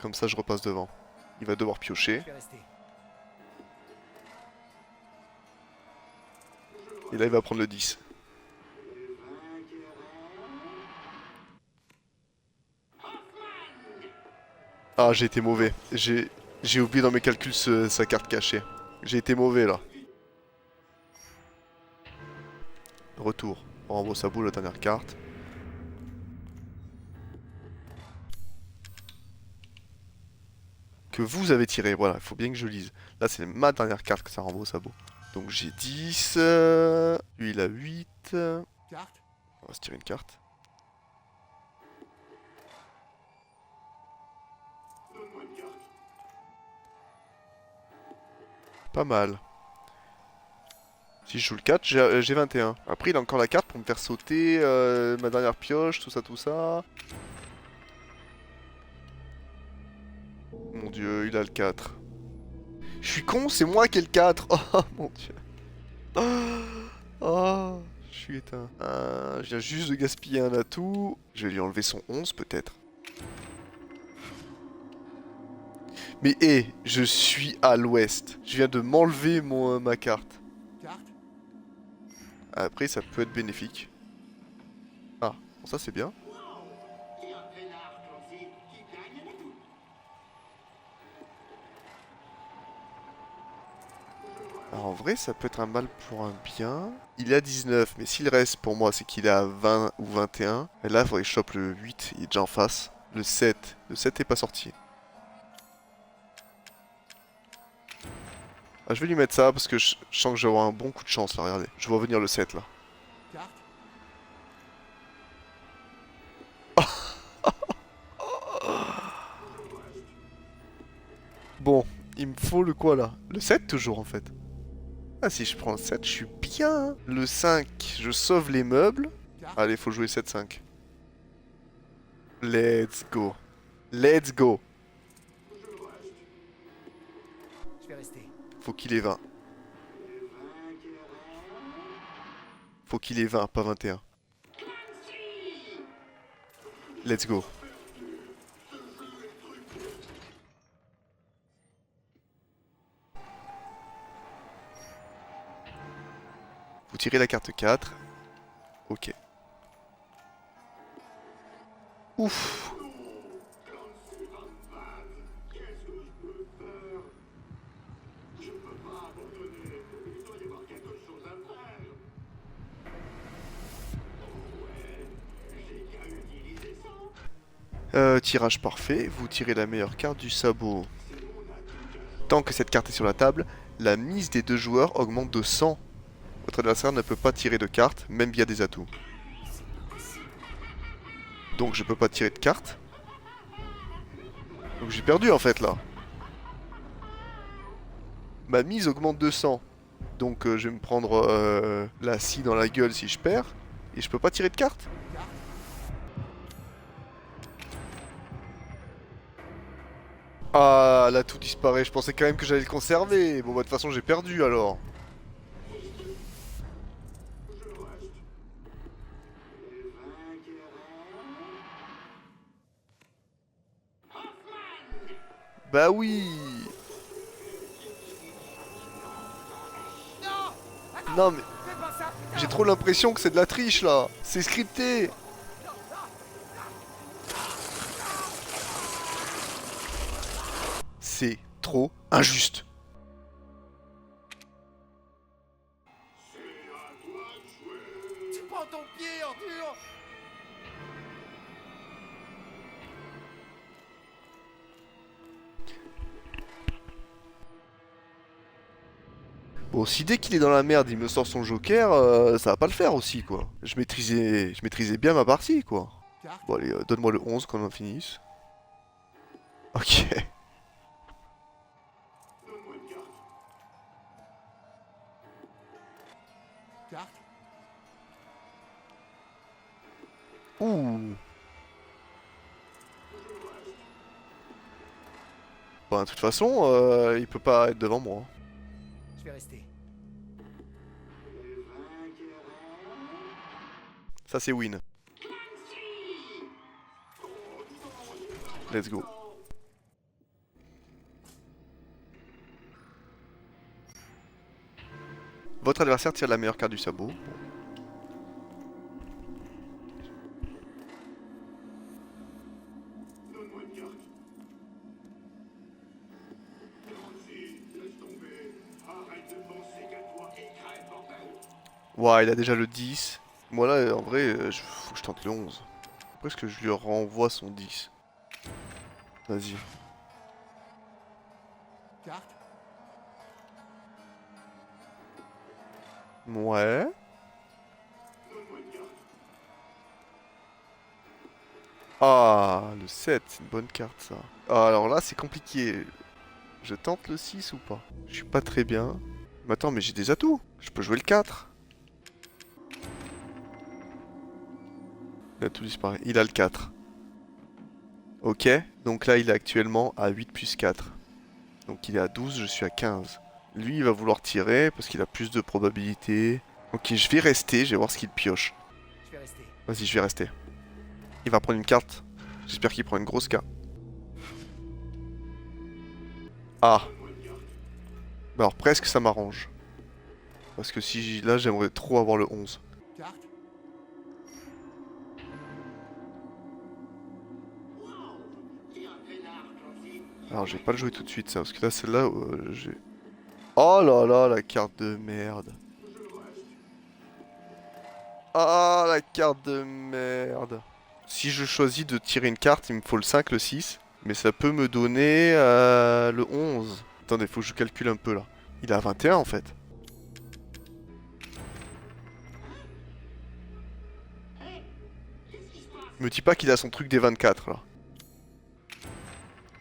Comme ça, je repasse devant. Il va devoir piocher. Je vais rester. Et là, il va prendre le 10. Ah, j'ai été mauvais. J'ai oublié dans mes calculs sa carte cachée. J'ai été mauvais, là. Retour. On renvoie sa boule, la dernière carte. Que vous avez tiré, voilà, il faut bien que je lise. Là, c'est ma dernière carte que ça renvoie au sabot. Donc j'ai 10. Lui, il a 8. Carte. On va se tirer une carte. Pas mal. Si je joue le 4, j'ai 21. Après, il a encore la carte pour me faire sauter ma dernière pioche, tout ça, tout ça. Mon dieu, il a le 4. Je suis con, c'est moi qui ai le 4. Oh mon dieu. Oh, je suis éteint. Je viens juste de gaspiller un atout. Je vais lui enlever son 11 peut-être. Mais hé, je suis à l'ouest. Je viens de m'enlever ma carte. Carte. Après, ça peut être bénéfique. Ah, bon, ça c'est bien. Et un peinard comme si qui gagne le tout. Alors en vrai, ça peut être un mal pour un bien. Il est à 19, mais s'il reste pour moi, c'est qu'il est à 20 ou 21. Et là, il faudrait que je chope le 8, il est déjà en face. Le 7 est pas sorti. Ah, je vais lui mettre ça parce que je sens que je vais avoir un bon coup de chance là, regardez. Je vois venir le 7 là. Carte. Bon, il me faut le quoi là? Le 7 toujours en fait. Ah si je prends le 7, je suis bien. Le 5, je sauve les meubles. Carte. Allez, faut jouer 7-5. Let's go. Let's go. Je vais rester. Faut qu'il ait 20. Faut qu'il ait 20, pas 21. Let's go. Vous tirez la carte 4. Ok. Ouf. Tirage parfait. Vous tirez la meilleure carte du sabot. Tant que cette carte est sur la table, la mise des deux joueurs augmente de 100. Votre adversaire ne peut pas tirer de carte, même via des atouts. Donc je peux pas tirer de carte. Donc j'ai perdu en fait là. Ma mise augmente de 100. Donc je vais me prendre la scie dans la gueule si je perds. Et je peux pas tirer de carte. Ah là tout disparaît. Je pensais quand même que j'allais le conserver. Bon bah de toute façon j'ai perdu alors. Bah oui. Non. Non mais Fais pas ça. Putain. j'ai trop l'impression que c'est de la triche là. C'est scripté. C'est trop injuste. Tu prends ton pied, Arthur. Bon, si dès qu'il est dans la merde, il me sort son joker, ça va pas le faire aussi, quoi. Je maîtrisais bien ma partie, quoi. Carte. Bon, allez, donne-moi le 11 qu'on en finisse. Ok. Carte. Ouh. Bah, de toute façon, il peut pas être devant moi. Je vais rester. Ça, c'est win. Let's go. Votre adversaire tire la meilleure carte du sabot. Ouah, il a déjà le 10. Moi là, en vrai, faut que je tente le 11. Après, est-ce que je lui renvoie son 10? Vas-y. Carte. Ouais. Ah, le 7, c'est une bonne carte ça. Ah, alors là, c'est compliqué. Je tente le 6 ou pas? Je suis pas très bien. Mais attends, mais j'ai des atouts. Je peux jouer le 4. Il a tout disparu. Il a le 4. Ok, donc là, il est actuellement à 8 plus 4. Donc il est à 12, je suis à 15. Lui, il va vouloir tirer parce qu'il a plus de probabilité. Ok, je vais rester, je vais voir ce qu'il pioche. Je vais rester. Vas-y, je vais rester. Il va prendre une carte. J'espère qu'il prend une grosse carte. Ah. Bah alors presque ça m'arrange. Parce que si là, j'aimerais trop avoir le 11. Carte. Alors je vais pas le jouer tout de suite ça, parce que là celle-là, j'ai... Oh là là, la carte de merde. Ah, la carte de merde. Si je choisis de tirer une carte, il me faut le 5, le 6. Mais ça peut me donner le 11. Attendez, faut que je calcule un peu là. Il a 21 en fait. Me dis pas qu'il a son truc des 24 là.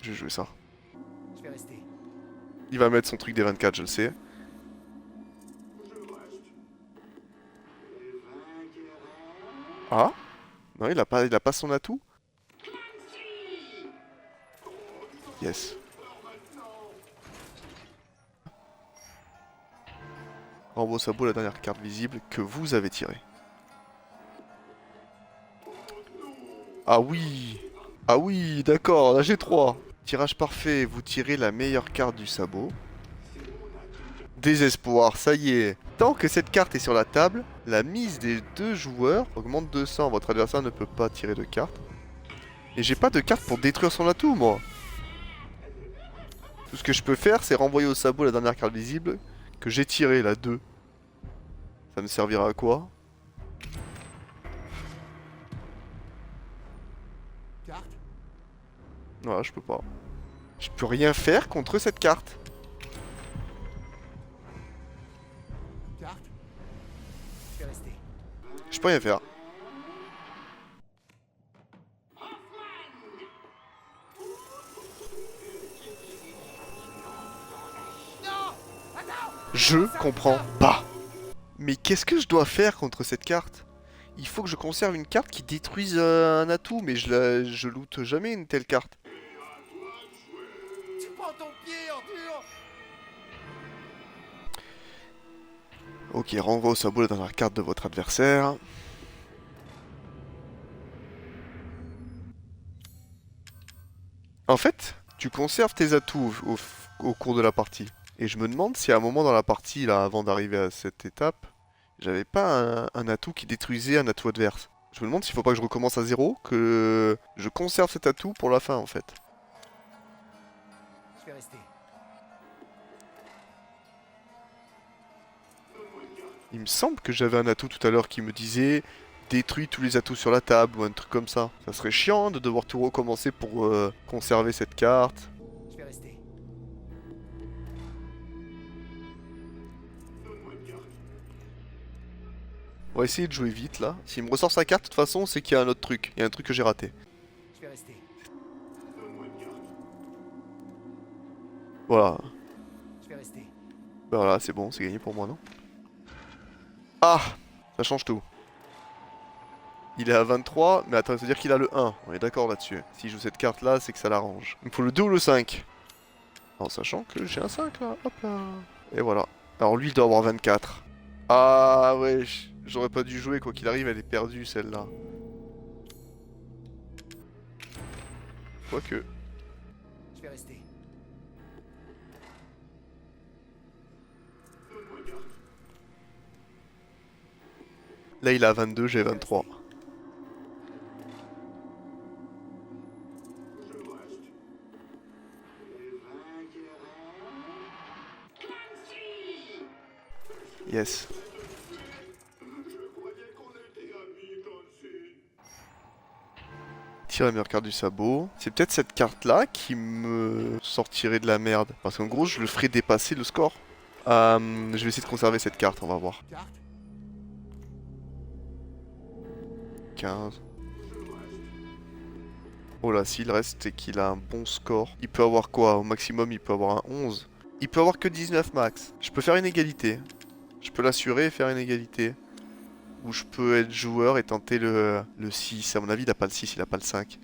Je vais jouer ça. Je vais rester. Il va mettre son truc des 24, je le sais. Ah? Non, il a pas son atout? Yes. Rambo Sabot, la dernière carte visible que vous avez tirée. Ah oui! Ah oui, d'accord, là j'ai 3. Tirage parfait, vous tirez la meilleure carte du sabot. Désespoir, ça y est. Tant que cette carte est sur la table, la mise des deux joueurs augmente de 100. Votre adversaire ne peut pas tirer de carte. Et j'ai pas de carte pour détruire son atout, moi. Tout ce que je peux faire, c'est renvoyer au sabot la dernière carte visible que j'ai tirée, la 2. Ça me servira à quoi? Carte. Voilà, je peux pas. Je peux rien faire contre cette carte. Carte. Je vais rester. Je peux rien faire. Non. Attends. Je comprends pas. Mais qu'est-ce que je dois faire contre cette carte? Il faut que je conserve une carte qui détruise un atout, mais je loot jamais une telle carte. Tu prends ton pied, Arthur. Ok, renvoie au sabot la dernière carte de votre adversaire. En fait, tu conserves tes atouts au cours de la partie. Et je me demande si à un moment dans la partie, là, avant d'arriver à cette étape, j'avais pas un atout qui détruisait un atout adverse. Je me demande s'il faut pas que je recommence à zéro, que je conserve cet atout pour la fin en fait. Je vais rester. Il me semble que j'avais un atout tout à l'heure qui me disait détruis tous les atouts sur la table ou un truc comme ça. Ça serait chiant de devoir tout recommencer pour conserver cette carte. Je vais rester. On va essayer de jouer vite là. S'il me ressort sa carte, de toute façon, c'est qu'il y a un autre truc. Il y a un truc que j'ai raté. Je vais rester. Voilà. Je vais rester. Voilà, c'est bon, c'est gagné pour moi, non? Ah! Ça change tout. Il est à 23, mais attends, ça veut dire qu'il a le 1. On est d'accord là-dessus. S'il joue cette carte là, c'est que ça l'arrange. Il me faut le 2 ou le 5. En sachant que j'ai un 5 là. Hop là. Et voilà. Alors lui, il doit avoir 24. Ah ouais, j'aurais pas dû jouer quoi qu'il arrive, elle est perdue celle-là. Quoique. Je vais rester. Là, il a 22, j'ai 23. Yes. Tire la meilleure carte du sabot. C'est peut-être cette carte-là qui me sortirait de la merde. Parce qu'en gros, je le ferai dépasser le score. Je vais essayer de conserver cette carte, on va voir. Carte. 15. Oh là, s'il reste, c'est qu'il a un bon score. Il peut avoir quoi? Au maximum, il peut avoir un 11. Il peut avoir que 19 max. Je peux faire une égalité. Je peux l'assurer et faire une égalité. Ou je peux être joueur et tenter le 6. À mon avis, il a pas le 6, il a pas le 5.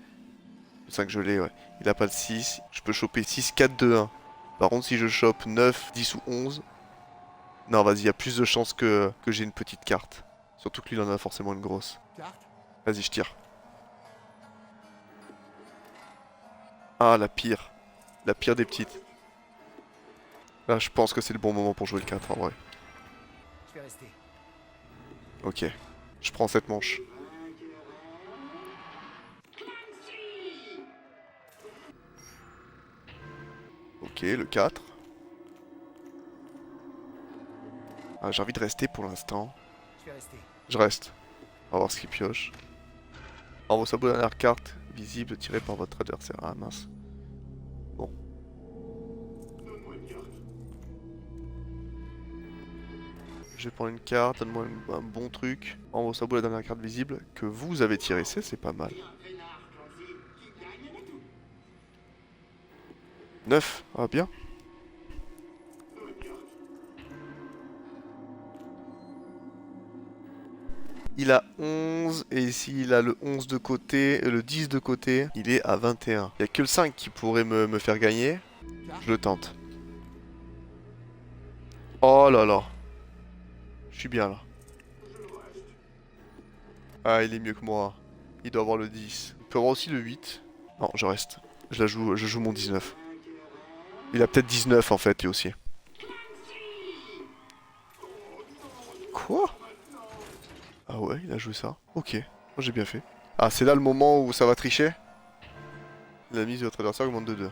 Le 5, je l'ai, ouais. Il a pas le 6. Je peux choper 6, 4, 2, 1. Par contre, si je chope 9, 10 ou 11... Non, vas-y, il y a plus de chances que j'ai une petite carte. Surtout que lui, il en a forcément une grosse. Carte. Vas-y, je tire. Ah, la pire. La pire des petites. Là, je pense que c'est le bon moment pour jouer le 4, en vrai. Je vais rester. Ok. Je prends cette manche. Ok, le 4. Ah, j'ai envie de rester pour l'instant. Je vais rester. Je reste. On va voir ce qu'il pioche. En vos sabots, dernière carte visible tirée par votre adversaire. Ah mince. Bon. Je vais prendre une carte, donne-moi un bon truc. En vos sabots, la dernière carte visible que vous avez tirée. C'est pas mal. 9. Ah bien. Il a 11, et ici il a le 11 de côté, le 10 de côté, il est à 21. Il n'y a que le 5 qui pourrait me faire gagner. Je le tente. Oh là là. Je suis bien là. Ah, il est mieux que moi. Il doit avoir le 10. Il peut avoir aussi le 8. Non, je reste. Je joue mon 19. Il a peut-être 19 en fait, lui aussi. Quoi? Ah ouais, il a joué ça. Ok, moi j'ai bien fait. Ah, c'est là le moment où ça va tricher? La mise de votre adversaire augmente de 2.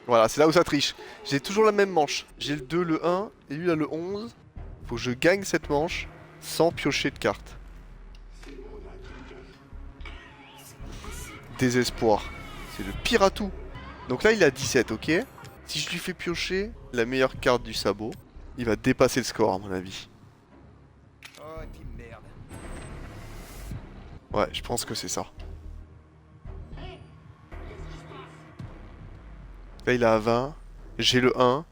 Voilà, c'est là où ça triche. J'ai toujours la même manche. J'ai le 2, le 1, et lui il a le 11. Faut que je gagne cette manche sans piocher de carte. Désespoir. C'est le pire atout. Donc là il a 17, ok? Si je lui fais piocher la meilleure carte du sabot, il va dépasser le score à mon avis. Oh, et puis merde. Ouais, je pense que c'est ça. Là, il a 20. J'ai le 1.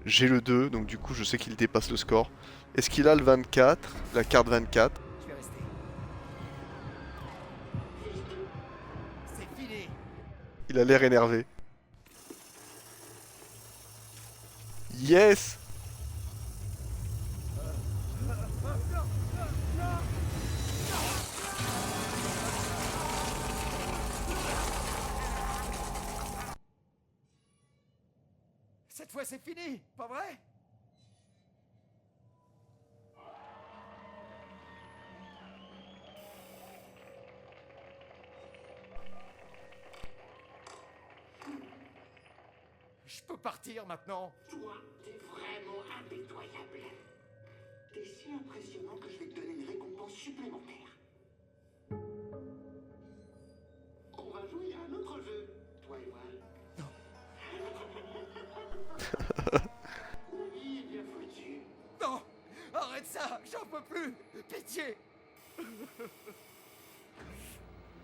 J'ai le 2. Donc, du coup, je sais qu'il dépasse le score. Est-ce qu'il a le 24? La carte 24? Je vais rester. C'est fini. Il a l'air énervé. Yes! Cette fois, c'est fini, pas vrai? Je peux partir maintenant. Toi, t'es vraiment impitoyable. T'es si impressionnant que je vais te donner une récompense supplémentaire. On va jouer à un autre jeu, toi et moi. Oui, bien foutu. Non, arrête. Pitié.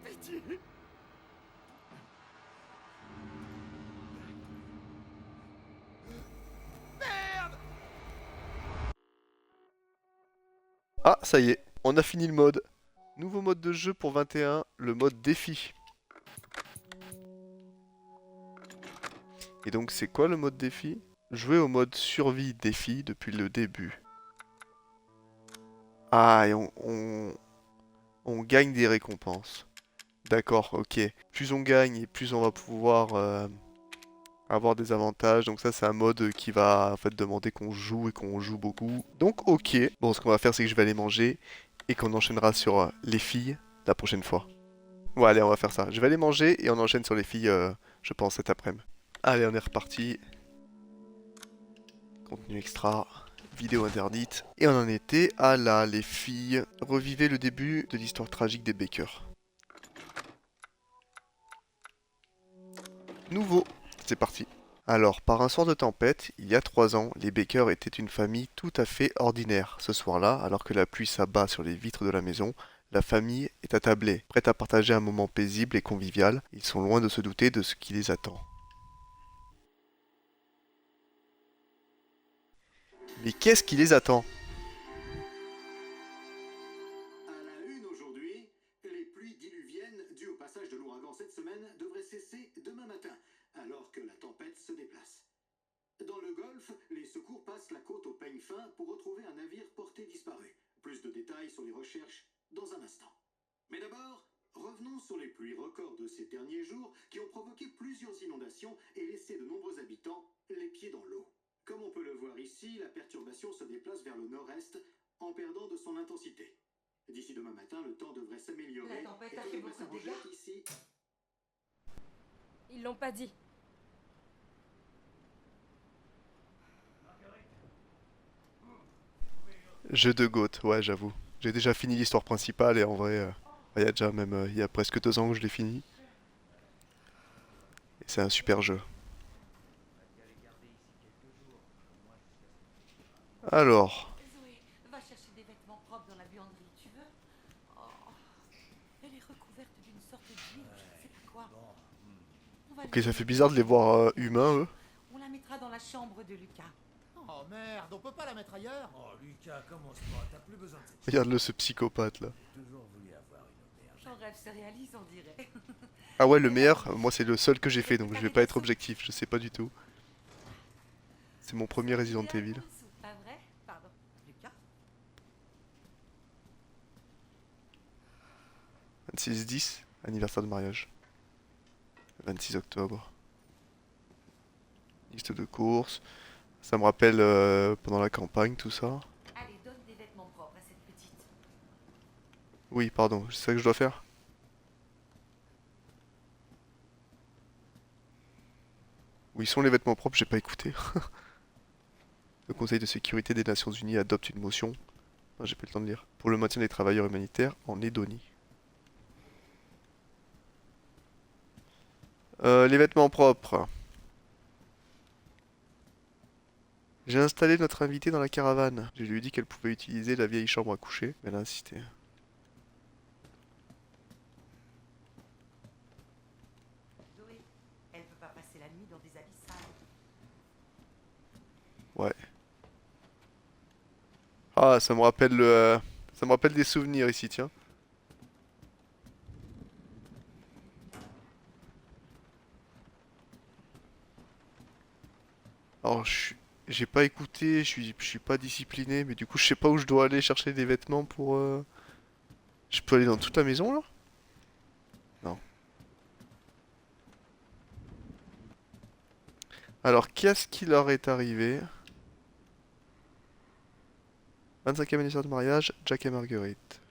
Pitié. Merde. Ah, ça y est, on a fini le mode. Nouveau mode de jeu pour 21, le mode défi. Et donc c'est quoi le mode défi? Jouer au mode survie défi depuis le début. Ah, et on gagne des récompenses. D'accord, ok. Plus on gagne et plus on va pouvoir avoir des avantages. Donc ça c'est un mode qui va en fait demander qu'on joue et qu'on joue beaucoup. Donc ok. Bon, ce qu'on va faire c'est que je vais aller manger et qu'on enchaînera sur les filles la prochaine fois. Ouais, allez, on va faire ça. Je vais aller manger et on enchaîne sur les filles, je pense, cet après-midi. Allez, on est reparti. Contenu extra, vidéo interdite. Et on en était à là, les filles. Revivez le début de l'histoire tragique des Baker. Nouveau, c'est parti. Alors, par un soir de tempête, il y a 3 ans, les Baker étaient une famille tout à fait ordinaire. Ce soir-là, alors que la pluie s'abat sur les vitres de la maison, la famille est attablée, prête à partager un moment paisible et convivial. Ils sont loin de se douter de ce qui les attend. Mais qu'est-ce qui les attend? À la une aujourd'hui, les pluies diluviennes dues au passage de l'ouragan cette semaine devraient cesser demain matin, alors que la tempête se déplace. Dans le Golfe, les secours passent la côte au peigne fin pour retrouver un navire porté disparu. Plus de détails sur les recherches dans un instant. Mais d'abord, revenons sur les pluies records de ces derniers jours qui ont provoqué plusieurs inondations et laissé de nombreux habitants les pieds dans l'eau. Comme on peut le voir ici, la perturbation se déplace vers le nord-est en perdant de son intensité. D'ici demain matin, le temps devrait s'améliorer. La tempête et a tout fait devrait beaucoup de s'arranger dégâts. ici. Ils l'ont pas dit. Jeu de goth, ouais, j'avoue. J'ai déjà fini l'histoire principale et en vrai, il y a déjà même, il y a presque 2 ans que je l'ai fini. Et c'est un super jeu. Alors, Zoé, va chercher des vêtements propres dans la buanderie, tu veux? Oh, elle est recouverte d'une sorte d'huile, je ne sais pas quoi. On va ok, lui ça donner fait du bizarre de les savon. voir humains, eux. On la mettra dans la chambre de Lucas. Oh merde, on peut pas la mettre ailleurs? Oh Lucas, commence pas, t'as plus besoin de cette Regarde-le, ce psychopathe là. J'ai toujours voulu avoir une auberge. Ton rêve se réalise, on dirait. Ah ouais, le meilleur, moi c'est le seul que j'ai fait, donc je vais pas être objectif, je sais pas du tout. C'est mon premier Resident Evil. Pas vrai? Pardon, Lucas? 26-10, anniversaire de mariage. 26 octobre. Liste de courses. Ça me rappelle pendant la campagne, tout ça. Allez, donne des vêtements propres à cette petite. Oui, pardon, c'est ça que je dois faire? Où ils sont les vêtements propres, j'ai pas écouté. Le Conseil de sécurité des Nations Unies adopte une motion. Ah, j'ai pas eu le temps de lire. Pour le maintien des travailleurs humanitaires en Edonie. Les vêtements propres. J'ai installé notre invitée dans la caravane. Je lui ai dit qu'elle pouvait utiliser la vieille chambre à coucher, mais elle a insisté. Zoé, elle peut pas passer la nuit dans des habits sales. Ouais. Ah, ça me rappelle ça me rappelle des souvenirs ici, tiens. Alors, j'ai pas écouté, je suis pas discipliné, mais du coup, je sais pas où je dois aller chercher des vêtements pour... Je peux aller dans toute la maison, là? Non. Alors, qu'est-ce qui leur est arrivé? 25e anniversaire de mariage, Jack et Marguerite.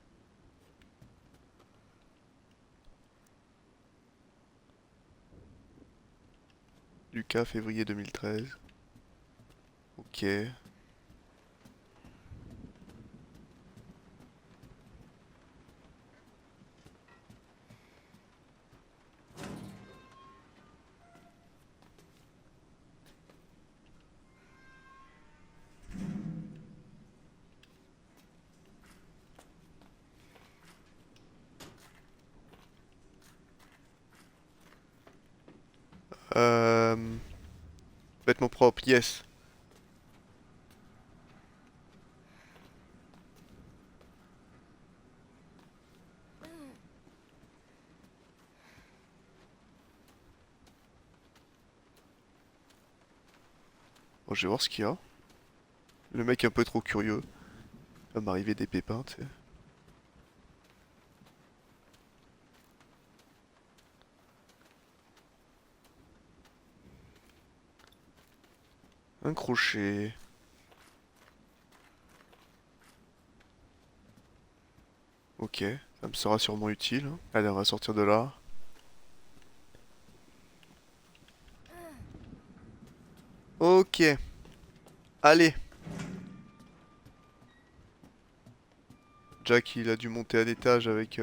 Lucas, février 2013. Ok. vêtements propres, yes. Bon, je vais voir ce qu'il y a. Le mec est un peu trop curieux. Il va m'arriver des pépins, tu sais. Un crochet. Ok, ça me sera sûrement utile, hein. Allez, on va sortir de là. Ok. Allez. Jack, il a dû monter à l'étage avec...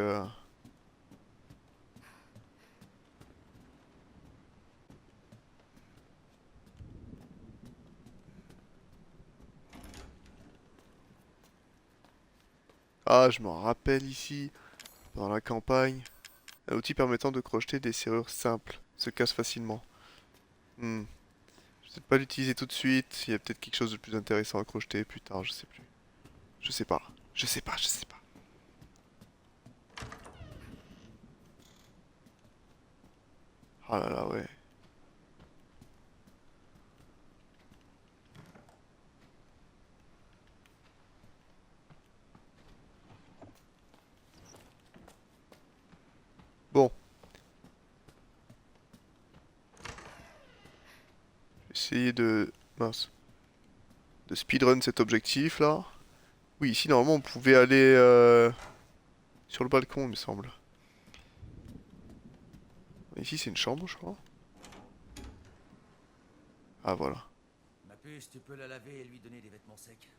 Ah, je m'en rappelle ici, dans la campagne. Un outil permettant de crocheter des serrures simples, se casse facilement. Hmm. Je vais peut-être pas l'utiliser tout de suite, il y a peut-être quelque chose de plus intéressant à crocheter plus tard, je sais plus. Je sais pas, je sais pas, je sais pas. Ah là là, ouais. Bon. Essayer de... Mince. De speedrun cet objectif là. Oui, ici normalement on pouvait aller sur le balcon, il me semble. Ici c'est une chambre, je crois. Ah voilà. Ma puce, tu peux la laver et lui donner des vêtements secs.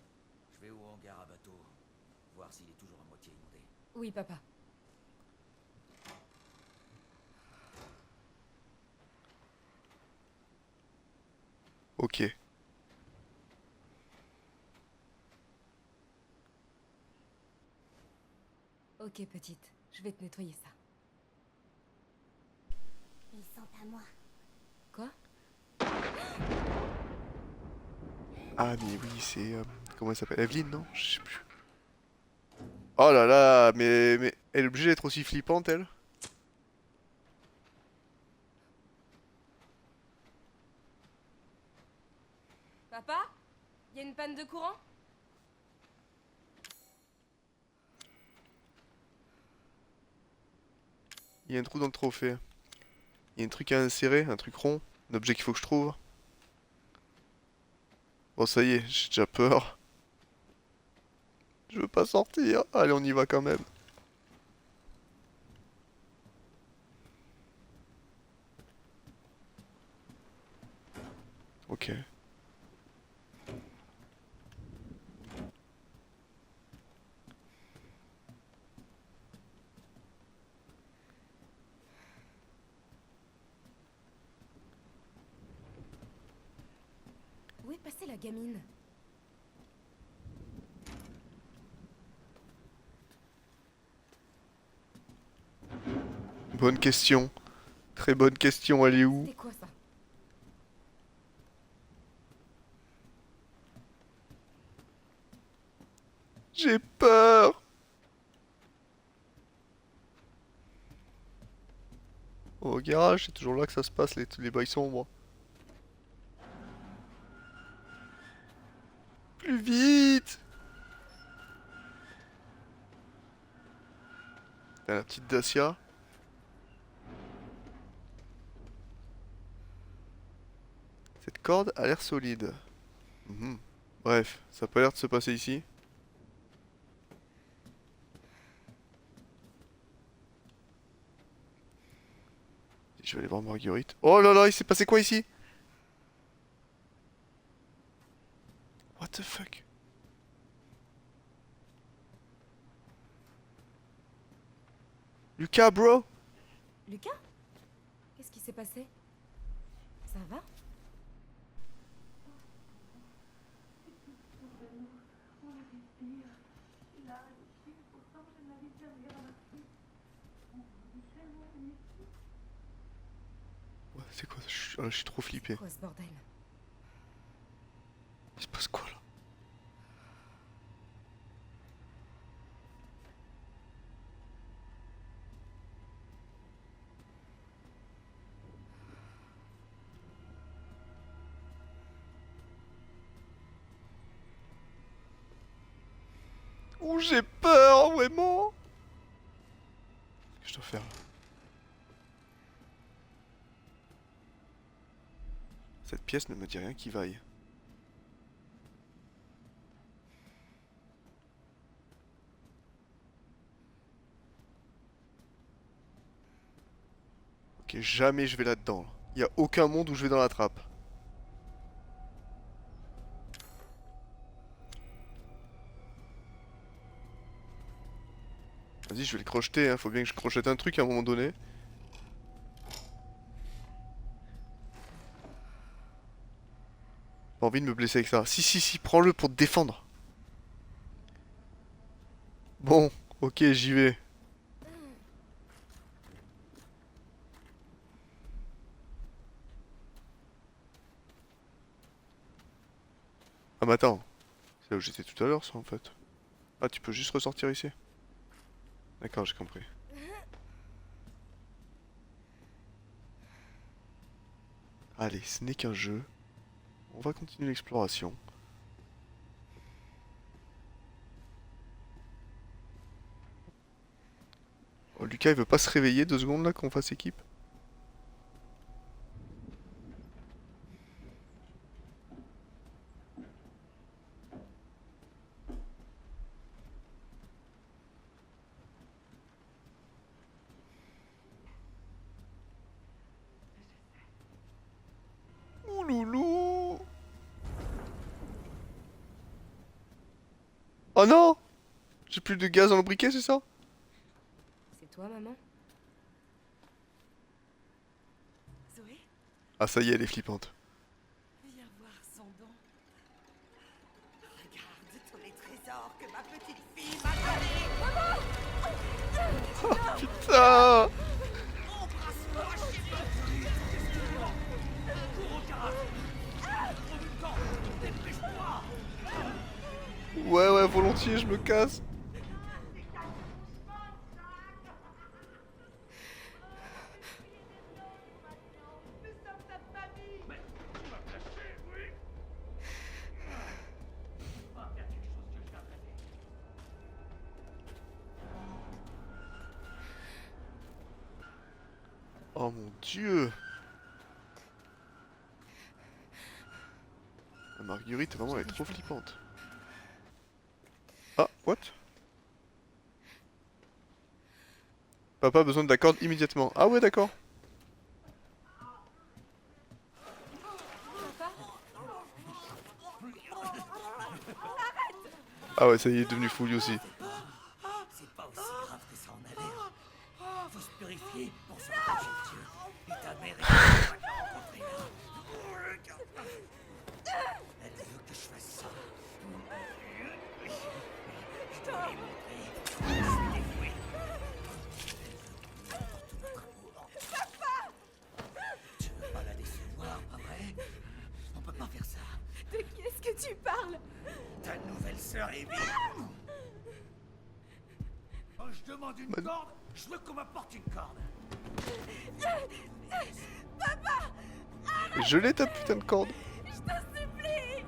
Je vais au hangar à bateau, voir s'il est toujours à moitié inondé. Oui, papa. Ok. Ok, petite. Je vais te nettoyer ça. Ils sont à moi. Quoi? Ah mais oui, c'est... comment elle s'appelle? Evelyne, non? Je sais plus. Oh là là, mais elle est obligée d'être aussi flippante, elle? Papa? Y a une panne de courant? Il y a un trou dans le trophée. Il y a un truc à insérer, un truc rond. Un objet qu'il faut que je trouve. Bon, ça y est, j'ai déjà peur. Je veux pas sortir. Allez, on y va quand même. Ok. Où est passée la gamine? Bonne question. Très bonne question, elle est où? C'était quoi ça? J'ai peur. Au garage, c'est toujours là que ça se passe, les bails sombres. Plus vite! T'as la petite Dacia. Cette corde a l'air solide. Mhm. Bref, ça a pas l'air de se passer ici. Je vais aller voir Marguerite. Oh là là, il s'est passé quoi ici? What the fuck? Lucas, bro? Lucas? Qu'est-ce qui s'est passé? Ça va? Ouais, c'est quoi ça? Je suis trop flippé. Quoi ce bordel? Il se passe quoi là? Ouh, j'ai peur, vraiment. Qu'est-ce que je dois faire là? Cette pièce ne me dit rien qui vaille. Ok, jamais je vais là-dedans. Il y a aucun monde où je vais dans la trappe. Vas-y, je vais le crocheter, hein. Faut bien que je crochette un truc à un moment donné. Pas envie de me blesser avec ça. Si, si, si, prends-le pour te défendre. Bon, ok, j'y vais. Ah mais attends, c'est là où j'étais tout à l'heure ça en fait. Ah tu peux juste ressortir ici. D'accord, j'ai compris. Allez, ce n'est qu'un jeu. On va continuer l'exploration. Oh, Lucas il veut pas se réveiller 2 secondes là qu'on fasse équipe? Ouh loulou. Oh non! J'ai plus de gaz dans le briquet, c'est ça? C'est toi, maman? Zoé, Ah ça y est, elle est flippante. viens voir son don. Regarde tous les trésors que ma petite fille m'a donnés. Putain! Embrasse-moi, chérie. Cours au garage. Trop de temps. Dépêche-toi. Ouais ouais, volontiers, je me casse. Mais tu m'as caché, oui. On va faire quelque chose que je vais rêver. Oh mon dieu! La Marguerite, vraiment, elle est trop flippante. Ah, what? Papa a besoin de la corde immédiatement. Ah ouais, d'accord. Ah ouais, ça y est, il est devenu fou lui aussi. C'est pas aussi grave que ça en a l'air. Faut se purifier pour se rapprocher de Dieu. Et ta mère est pas te rencontrer là. Elle veut que je fasse ça. Je dois lui montrer que je suis dévoué. Elle veut tout notre amour. Tu veux pas la décevoir, pas vrai? On peut pas faire ça. De qui est-ce que tu parles? Ta nouvelle sœur est vive. Quand je demande une corde, je veux qu'on m'apporte une corde. Je l'ai ta putain de corde. Je t'en supplie!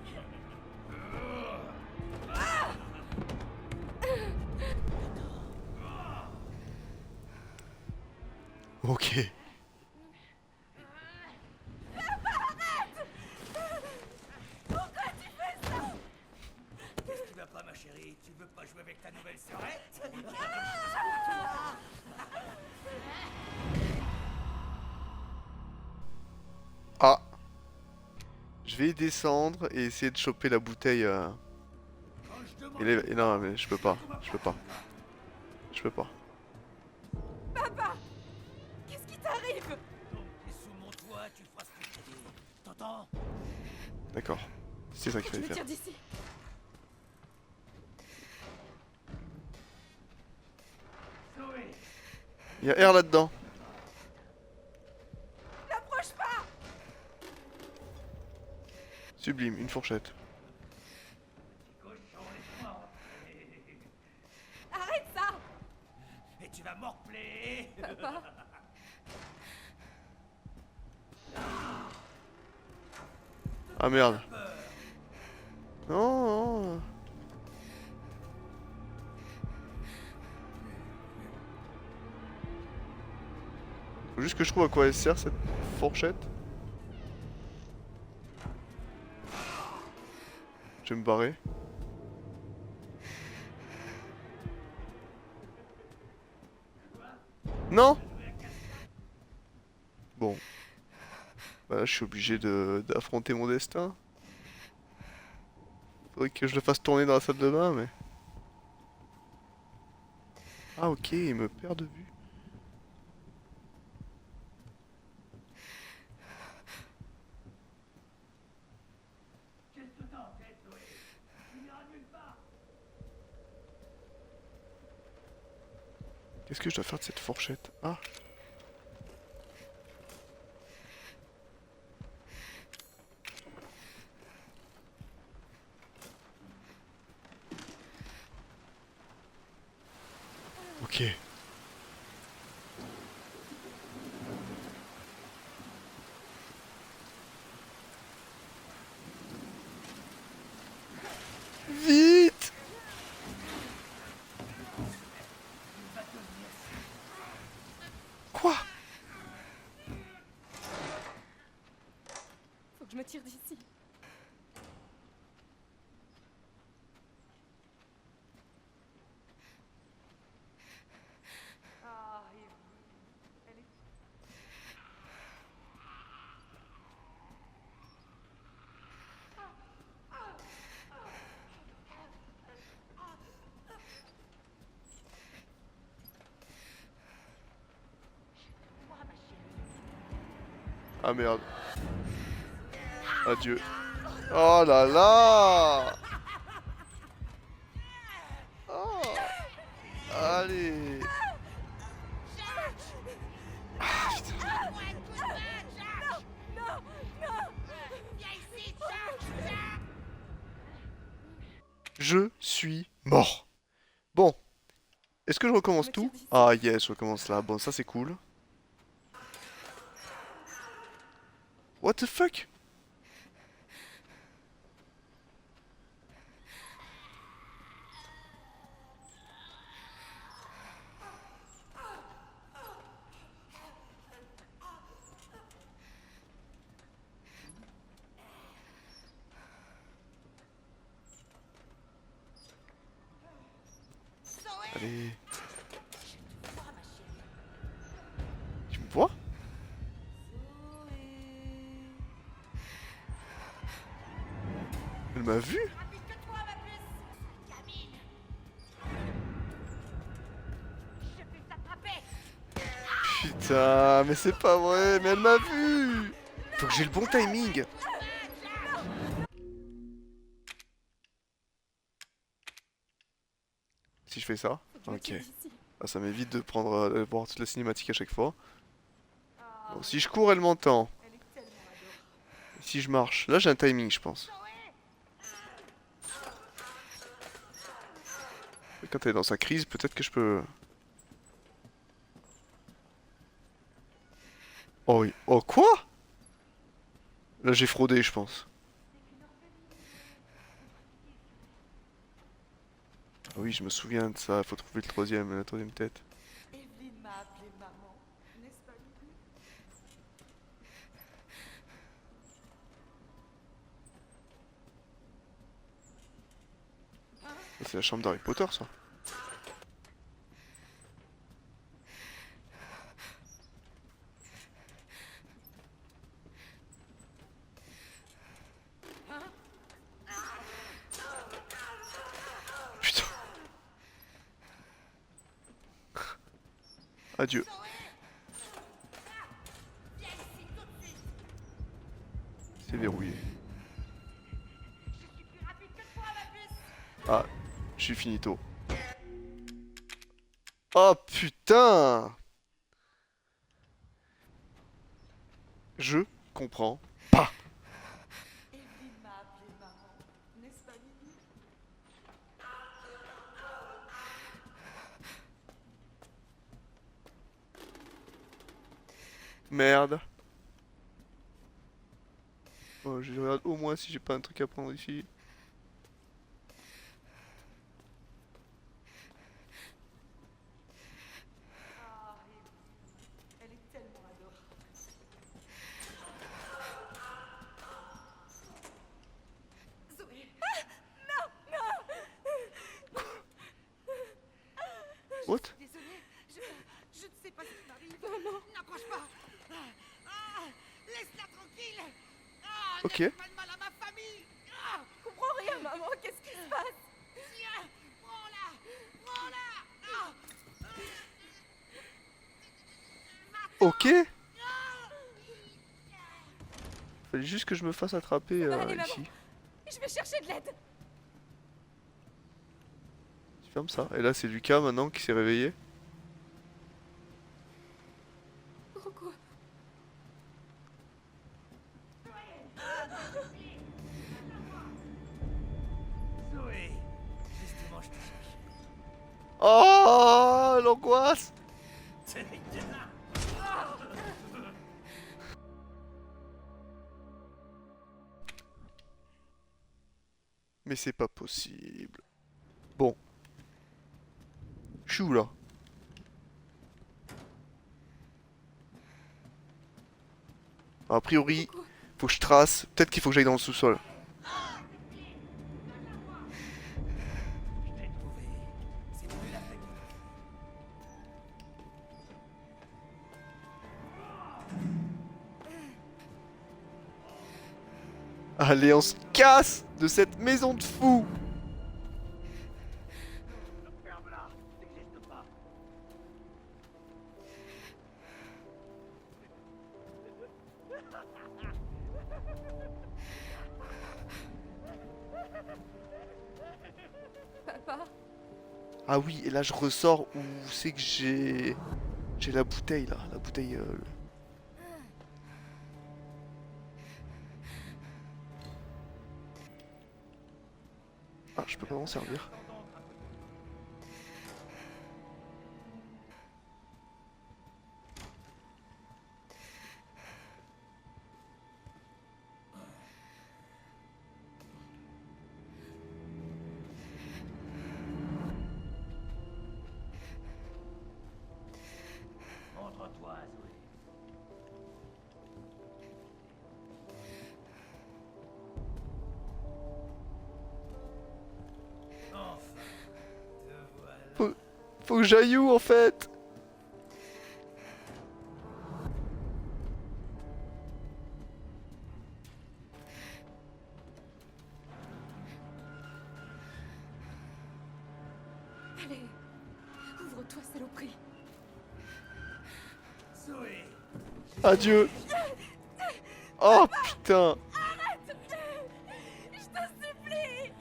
Ok. Qu'est-ce qui va pas, ma chérie? Tu veux pas jouer avec ta nouvelle sœurette? Ah. Je vais descendre et essayer de choper la bouteille. Quand je demande Et non, mais je peux pas. Je peux pas. Je peux pas. Papa! Qu'est-ce qui t'arrive? Donc, t'es sous mon toit, tu feras ce que je te dis. T'entends? D'accord. C'est ça qu'il Tu fallait me faire. tires d'ici! Zoé, Il y a R là-dedans. N'approche pas! Sublime, une fourchette. la mort-plaie. Papa. Ah merde. Non, non. Faut juste que je trouve à quoi elle sert cette fourchette. Je vais me barrer. Non. Bon. Bah là, je suis obligé d'affronter mon destin. Faudrait que je le fasse tourner dans la salle de bain, mais... Ah ok, il me perd de vue. Qu'est-ce que je dois faire de cette fourchette? Ah. Ok. Vite! Quoi? Faut que je me tire d'ici. Ah, Evelyne, elle est... Ah merde. Adieu. Oh là là! Oh. Allez. Ah, putain. Je suis mort. Bon. Est-ce que je recommence tout? Ah yes, je recommence là. Bon, ça c'est cool. What the fuck? Allez. Tu me vois? Elle m'a vu? Putain, mais c'est pas vrai, mais elle m'a vu! Faut que j'ai le bon timing! Si je fais ça? Faut que je me Ok. tire d'ici. Ah, ça m'évite de prendre, de voir toute la cinématique à chaque fois. Bon, si je cours, elle m'entend. Elle est tellement adorable. Si je marche, là j'ai un timing, je pense. Et quand elle est dans sa crise, peut-être que je peux... Oh oui. Oh quoi? Là j'ai fraudé, je pense. Ah oui, je me souviens de ça, faut trouver la troisième tête. Evelyne m'a appelé maman, n'est-ce pas, Lily? Ça, c'est la chambre d'Harry Potter, ça. Putain. Adieu. C'est verrouillé. Ah, je suis finito. Oh putain! Je comprends pas. Evelyne m'a appelé maman, n'est-ce pas, Lily? Merde. Oh, je regarde au moins si j'ai pas un truc à prendre ici. Elle est tellement adorable. Zoé. What? Désolée, je ne sais pas ce qui m'arrive. Maman. N'approche pas. Laisse-la tranquille. Ah, Ok. ne fais pas de mal à ma famille. Ah, Je comprends rien, maman. Qu'est-ce qui se passe? tiens, prends-la. Prends-la. Ah, Ok. Fallait juste que je me fasse attraper Allez, maman. ici. Je vais chercher de l'aide. Tu fermes ça. Et là c'est Lucas maintenant qui s'est réveillé. Pourquoi? Zoé, justement, je te cherchais. Oh l'angoisse. C'est là. Mais c'est pas possible. Bon. Je suis où là? A priori, faut que je trace. Peut-être qu'il faut que j'aille dans le sous-sol. Je t'ai trouvé. C'est plus la peine. Allez, on se casse de cette maison de fous. Ferme-la. N'existe pas. Papa? Ah oui, et là je ressors où c'est que j'ai la bouteille là, la bouteille. Ah, je peux pas m'en servir. Montre-toi, Zoé. Enfin, te voilà. Faut que j'aille où en fait? Allez. Ouvre-toi, saloperie. Zoé, Adieu. Oh putain. Je t'en supplie.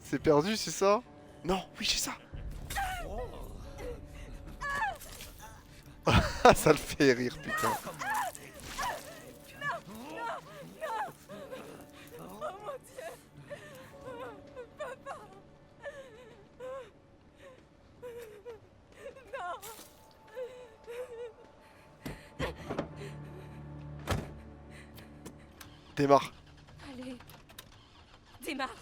C'est perdu, c'est ça? Non, oui, j'ai ça. Ah, ça le fait rire, putain. Oh mon Dieu. Papa. Non. Démarre. Allez. Démarre.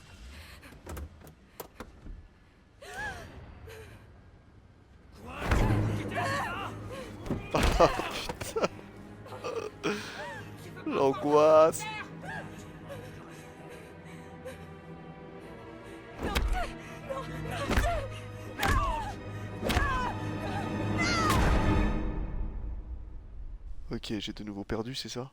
L'angoisse. Ok, j'ai de nouveau perdu, c'est ça?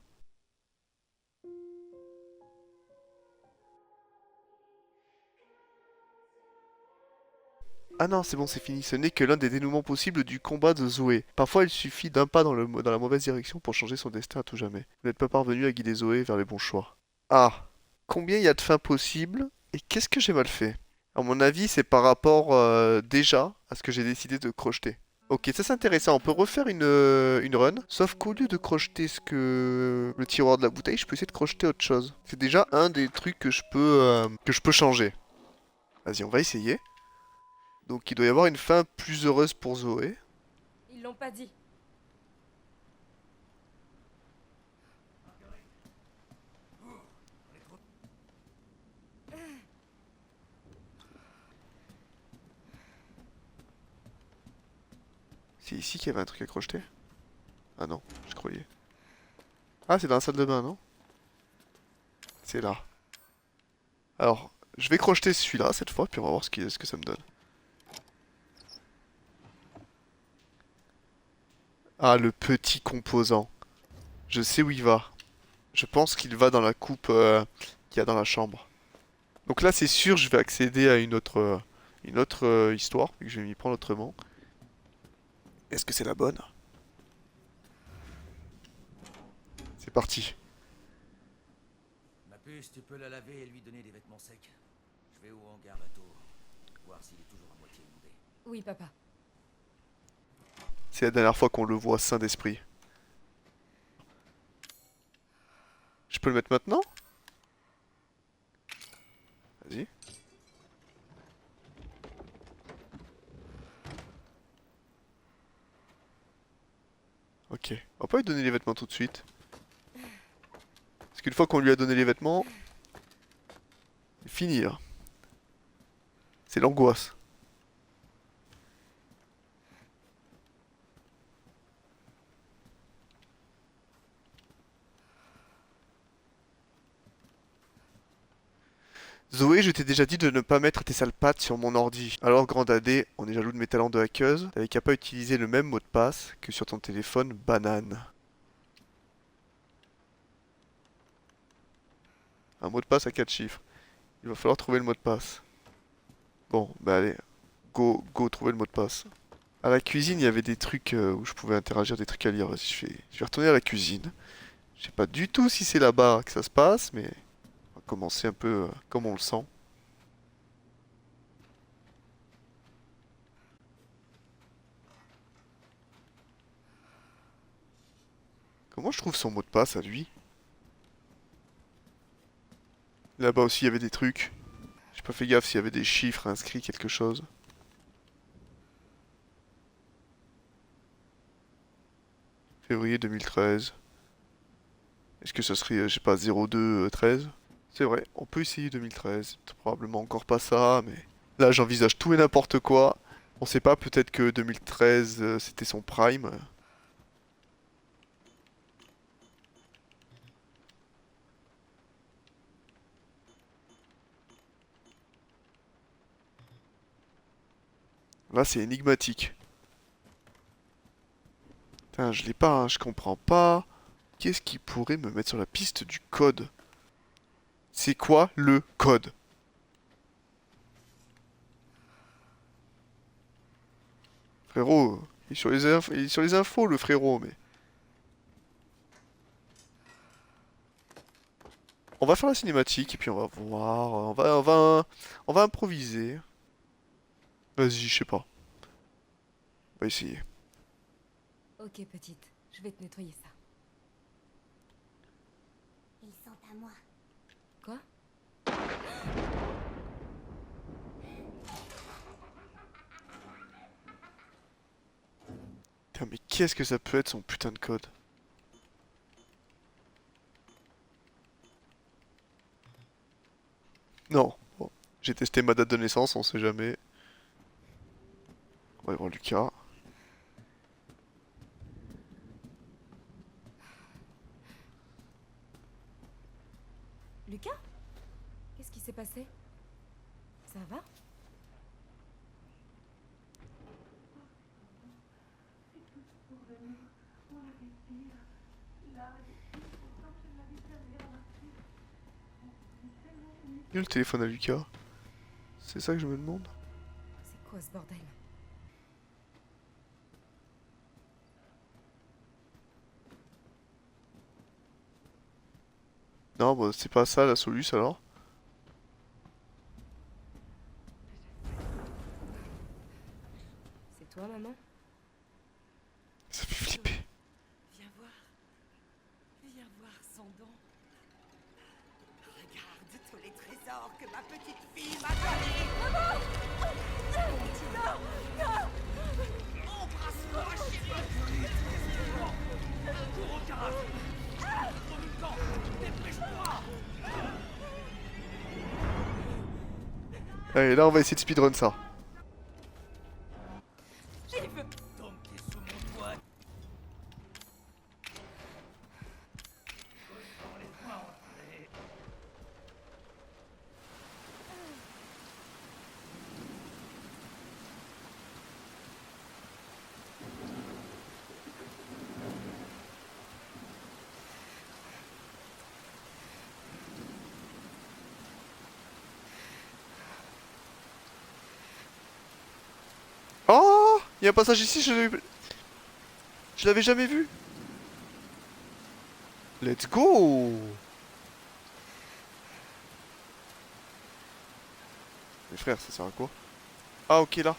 Ah non, c'est bon, c'est fini. Ce n'est que l'un des dénouements possibles du combat de Zoé. Parfois, il suffit d'un pas dans la mauvaise direction pour changer son destin à tout jamais. Vous n'êtes pas parvenu à guider Zoé vers les bons choix. Ah, combien il y a de fins possibles et qu'est-ce que j'ai mal fait? À mon avis, c'est par rapport déjà à ce que j'ai décidé de crocheter. Ok, ça c'est intéressant. On peut refaire une run, sauf qu'au lieu de crocheter le tiroir de la bouteille, je peux essayer de crocheter autre chose. C'est déjà un des trucs que je peux changer. Vas-y, on va essayer. Donc il doit y avoir une fin plus heureuse pour Zoé. Ils l'ont pas dit. C'est ici qu'il y avait un truc à crocheter? Ah non, je croyais. Ah, c'est dans la salle de bain, non? C'est là. Alors, je vais crocheter celui-là cette fois, puis on va voir ce que ça me donne. Ah, le petit composant. Je sais où il va. Je pense qu'il va dans la coupe qu'il y a dans la chambre. Donc là, c'est sûr, je vais accéder à une autre histoire, vu que je vais m'y prendre autrement. Est-ce que c'est la bonne? C'est parti. Ma puce, tu peux la laver et lui donner des vêtements secs. Je vais au hangar bateau, voir s'il est toujours à moitié inondé. Oui, papa. C'est la dernière fois qu'on le voit sain d'esprit. Je peux le mettre maintenant? Vas-y. Ok. On va pas lui donner les vêtements tout de suite. Parce qu'une fois qu'on lui a donné les vêtements, c'est fini là. C'est l'angoisse. Zoé, je t'ai déjà dit de ne pas mettre tes sales pattes sur mon ordi. Alors, grande AD, on est jaloux de mes talents de hackeuse. T'avais qu'à pas utiliser le même mot de passe que sur ton téléphone banane. Un mot de passe à 4 chiffres. Il va falloir trouver le mot de passe. Bon, bah allez. Go, trouver le mot de passe. À la cuisine, il y avait des trucs où je pouvais interagir, des trucs à lire. Vas-y, je vais retourner à la cuisine. Je sais pas du tout si c'est là-bas que ça se passe, mais on va commencer un peu comme on le sent. Comment je trouve son mot de passe à lui? Là-bas aussi, il y avait des trucs. J'ai pas fait gaffe s'il y avait des chiffres inscrits, quelque chose. Février 2013. Est-ce que ça serait, je sais pas, 02-13? C'est vrai, on peut essayer 2013. C'est probablement encore pas ça, mais... Là, j'envisage tout et n'importe quoi. On sait pas, peut-être que 2013, c'était son prime. Là, c'est énigmatique. Putain, je l'ai pas, hein, je comprends pas. Qu'est-ce qui pourrait me mettre sur la piste du code? C'est quoi le code? Frérot, il est sur il est sur les infos, le frérot, mais... On va faire la cinématique et puis on va voir. On va improviser. Vas-y, je sais pas. On va essayer. Ok, petite. Je vais te nettoyer ça. Ils sont à moi. Quoi? Putain, mais qu'est-ce que ça peut être son putain de code? Non. Bon. J'ai testé ma date de naissance, on sait jamais. On va y voir Lucas. Lucas? Qu'est-ce qui s'est passé? Ça va? Il y a le téléphone à Lucas. C'est ça que je me demande. C'est quoi ce bordel? Non, bah c'est pas ça la solution alors. C'est toi, maman? Ça fait flipper. Viens voir son don. Regarde tous les trésors que ma petite fille m'a donnés. Embrasse-moi, chérie. Cours au garage. Dans le camp. Dépêche-toi. Allez, là on va essayer de speedrun ça. J'ai J'arrive. Donc t'es sous mon toit. Laisse-moi entrer. Oh, il y a un passage ici, je l'avais jamais vu. Let's go. Mais frère, ça sert à quoi? Ah ok là.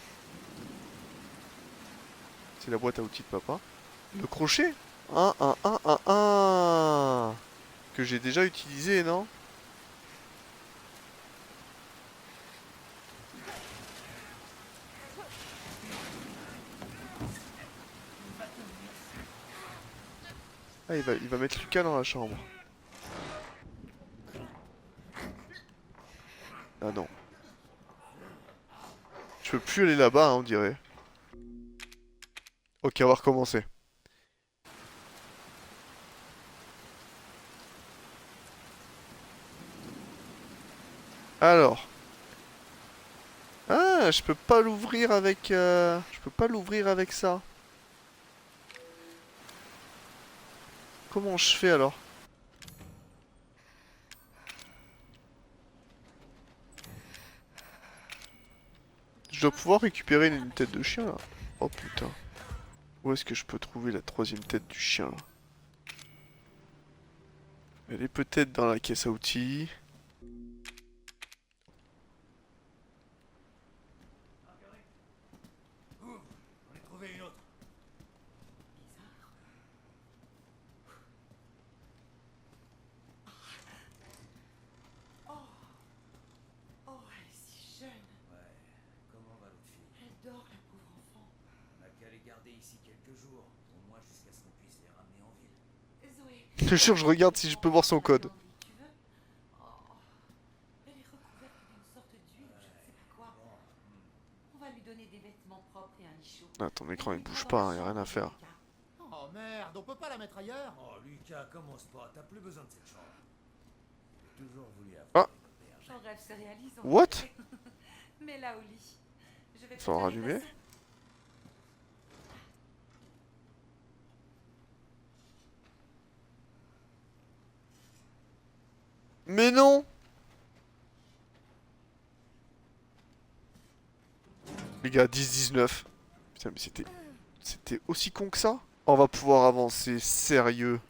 C'est la boîte à outils de papa. Le crochet? Un. Que j'ai déjà utilisé, non? Ah, il va mettre Lucas dans la chambre. Ah non. Je peux plus aller là-bas, hein, on dirait. Ok, on va recommencer. Alors. Ah, je peux pas l'ouvrir avec... Je peux pas l'ouvrir avec ça. Comment je fais alors? Je dois pouvoir récupérer une tête de chien là. Oh putain. Où est-ce que je peux trouver la troisième tête du chien là? Elle est peut-être dans la caisse à outils. Ouvre, j'en ai trouvé une autre. Oh, elle est si jeune. Ouais, comment va l'autre fille? Elle dort, la pauvre enfant. On a qu'à les garder ici quelques jours, au moins jusqu'à ce qu'on puisse les ramener en ville. Zoé. Je te jure, je regarde si je peux voir son code. Tu veux? Oh, elle est recouverte d'une sorte d'huile, je ne sais pas quoi. On va lui donner des vêtements propres et un lit chaud. Ah, ton écran il bouge pas, hein, y a rien à faire. Oh merde, on peut pas la mettre ailleurs? Oh Lucas, commence pas, t'as plus besoin de cette chambre. J'ai toujours voulu avoir Ah. une auberge. Ton rêve se réalise. en What? effet. Mets-la au lit. Je vais Ça va préparer ta rallumer? soupe. Mais non! Les gars, 10-19. Putain, mais c'était aussi con que ça? On va pouvoir avancer, sérieux.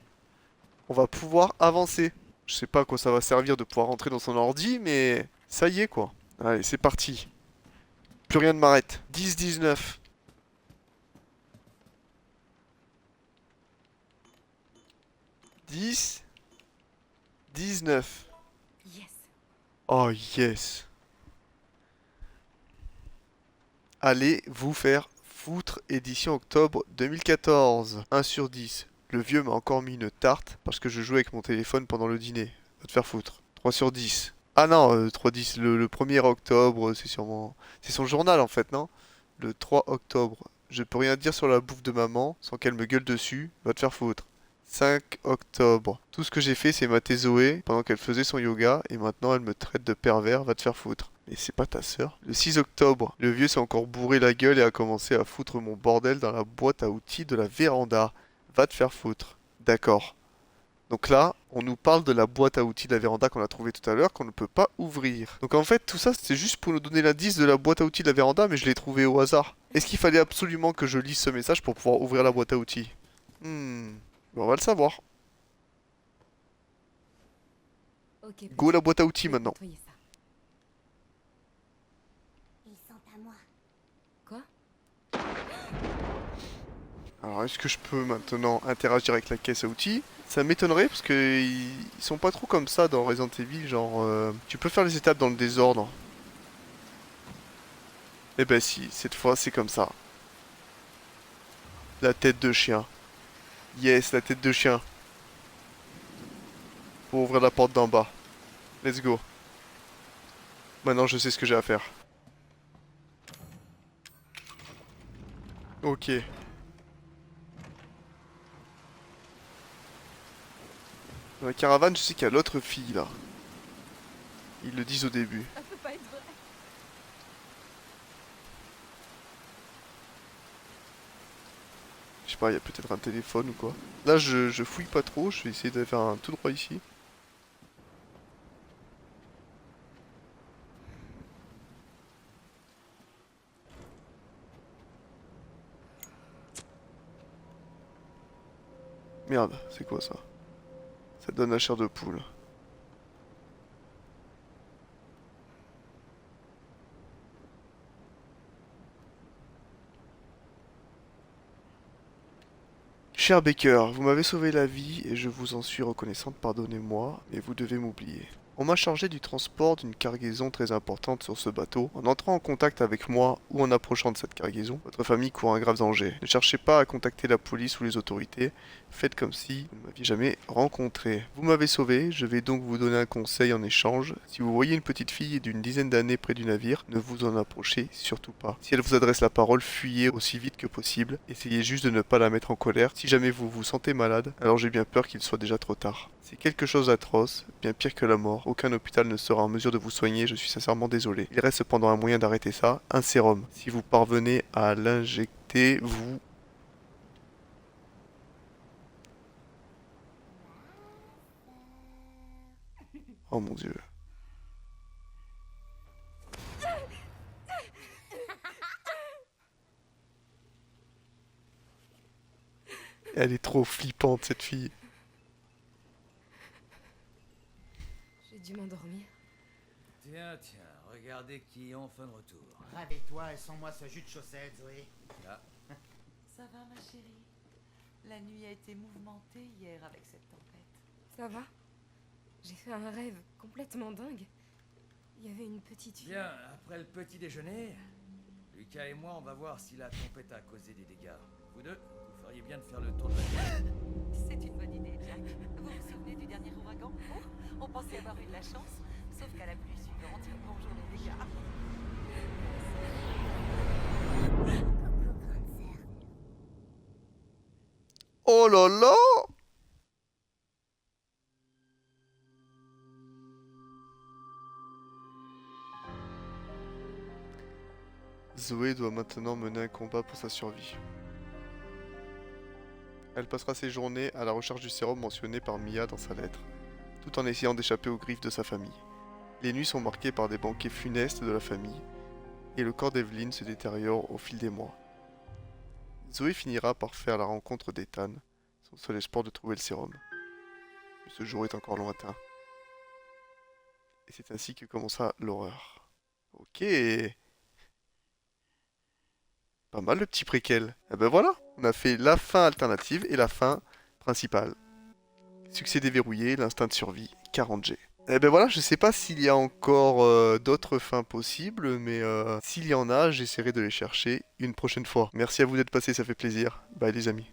On va pouvoir avancer. Je sais pas à quoi ça va servir de pouvoir rentrer dans son ordi, mais ça y est quoi. Allez, c'est parti. Plus rien ne m'arrête. 10-19. « 10, 19. Yes. Oh yes. Allez vous faire foutre, édition octobre 2014. 1 sur 10. Le vieux m'a encore mis une tarte parce que je jouais avec mon téléphone pendant le dîner. Va te faire foutre. 3 sur 10. Ah non, 3-10. Le 1er octobre, c'est sûrement... C'est son journal en fait, non? Le 3 octobre. Je peux rien dire sur la bouffe de maman sans qu'elle me gueule dessus. Va te faire foutre. 5 octobre. Tout ce que j'ai fait, c'est mater Zoé pendant qu'elle faisait son yoga et maintenant elle me traite de pervers. Va te faire foutre. Mais c'est pas ta sœur. Le 6 octobre. Le vieux s'est encore bourré la gueule et a commencé à foutre mon bordel dans la boîte à outils de la véranda. Va te faire foutre. D'accord. Donc là, on nous parle de la boîte à outils de la véranda qu'on a trouvée tout à l'heure, qu'on ne peut pas ouvrir. Donc en fait, tout ça, c'est juste pour nous donner l'indice de la boîte à outils de la véranda, mais je l'ai trouvé au hasard. Est-ce qu'il fallait absolument que je lise ce message pour pouvoir ouvrir la boîte à outils? Bon, on va le savoir. Ok. Go la boîte à outils je vais maintenant. nettoyer ça. Ils sont à moi. Quoi? Alors, est-ce que je peux maintenant interagir avec la caisse à outils? Ça m'étonnerait parce que ils sont pas trop comme ça dans Resident Evil, genre tu peux faire les étapes dans le désordre. Eh ben si, cette fois c'est comme ça. La tête de chien. Yes, la tête de chien. Pour ouvrir la porte d'en bas. Let's go. Maintenant je sais ce que j'ai à faire. Ok. Dans la caravane, je sais qu'il y a l'autre fille là. Ils le disent au début. Ça peut pas être vrai. Je sais pas, il y a peut-être un téléphone ou quoi. Là, je fouille pas trop, je vais essayer de faire un tout droit ici. Merde, c'est quoi ça? Ça donne la chair de poule. Cher Baker, vous m'avez sauvé la vie et je vous en suis reconnaissante, pardonnez-moi, mais vous devez m'oublier. On m'a chargé du transport d'une cargaison très importante sur ce bateau. En entrant en contact avec moi ou en approchant de cette cargaison, votre famille court un grave danger. Ne cherchez pas à contacter la police ou les autorités, faites comme si vous ne m'aviez jamais rencontré. Vous m'avez sauvé, je vais donc vous donner un conseil en échange. Si vous voyez une petite fille d'une dizaine d'années près du navire, ne vous en approchez surtout pas. Si elle vous adresse la parole, fuyez aussi vite que possible. Essayez juste de ne pas la mettre en colère. Si jamais vous vous sentez malade, alors j'ai bien peur qu'il soit déjà trop tard. C'est quelque chose d'atroce, bien pire que la mort. Aucun hôpital ne sera en mesure de vous soigner, je suis sincèrement désolé. Il reste cependant un moyen d'arrêter ça, un sérum. Si vous parvenez à l'injecter, vous... Oh mon dieu. Elle est trop flippante cette fille. J'ai dû m'endormir. Tiens, tiens, regardez qui est enfin de retour. Réveille-toi et sens-moi ce jus de chaussette, Zoé. Là, Ça va, ma chérie? La nuit a été mouvementée hier avec cette tempête. Ça va? J'ai fait un rêve complètement dingue. Il y avait une petite fille. bien, après le petit déjeuner, Lucas et moi, on va voir si la tempête a causé des dégâts. Vous deux, vous feriez bien de faire le tour de la ville. C'est une bonne idée, Jack. Vous vous souvenez du dernier ouragan? Oh, on pensait avoir eu de la chance, sauf qu'à la pluie suivante, bonjour les dégâts. Coucou, grande sœur. Oh là là! Zoé doit maintenant mener un combat pour sa survie. Elle passera ses journées à la recherche du sérum mentionné par Mia dans sa lettre, tout en essayant d'échapper aux griffes de sa famille. Les nuits sont marquées par des banquets funestes de la famille, et le corps d'Evelyn se détériore au fil des mois. Zoé finira par faire la rencontre d'Ethan, son seul espoir de trouver le sérum. Mais ce jour est encore lointain. Et c'est ainsi que commença l'horreur. Ok. Pas mal le petit préquel. Et ben voilà, on a fait la fin alternative et la fin principale. Succès déverrouillé, l'instinct de survie, 40G. Et ben voilà, je sais pas s'il y a encore d'autres fins possibles, mais s'il y en a, j'essaierai de les chercher une prochaine fois. Merci à vous d'être passés, ça fait plaisir. Bye les amis.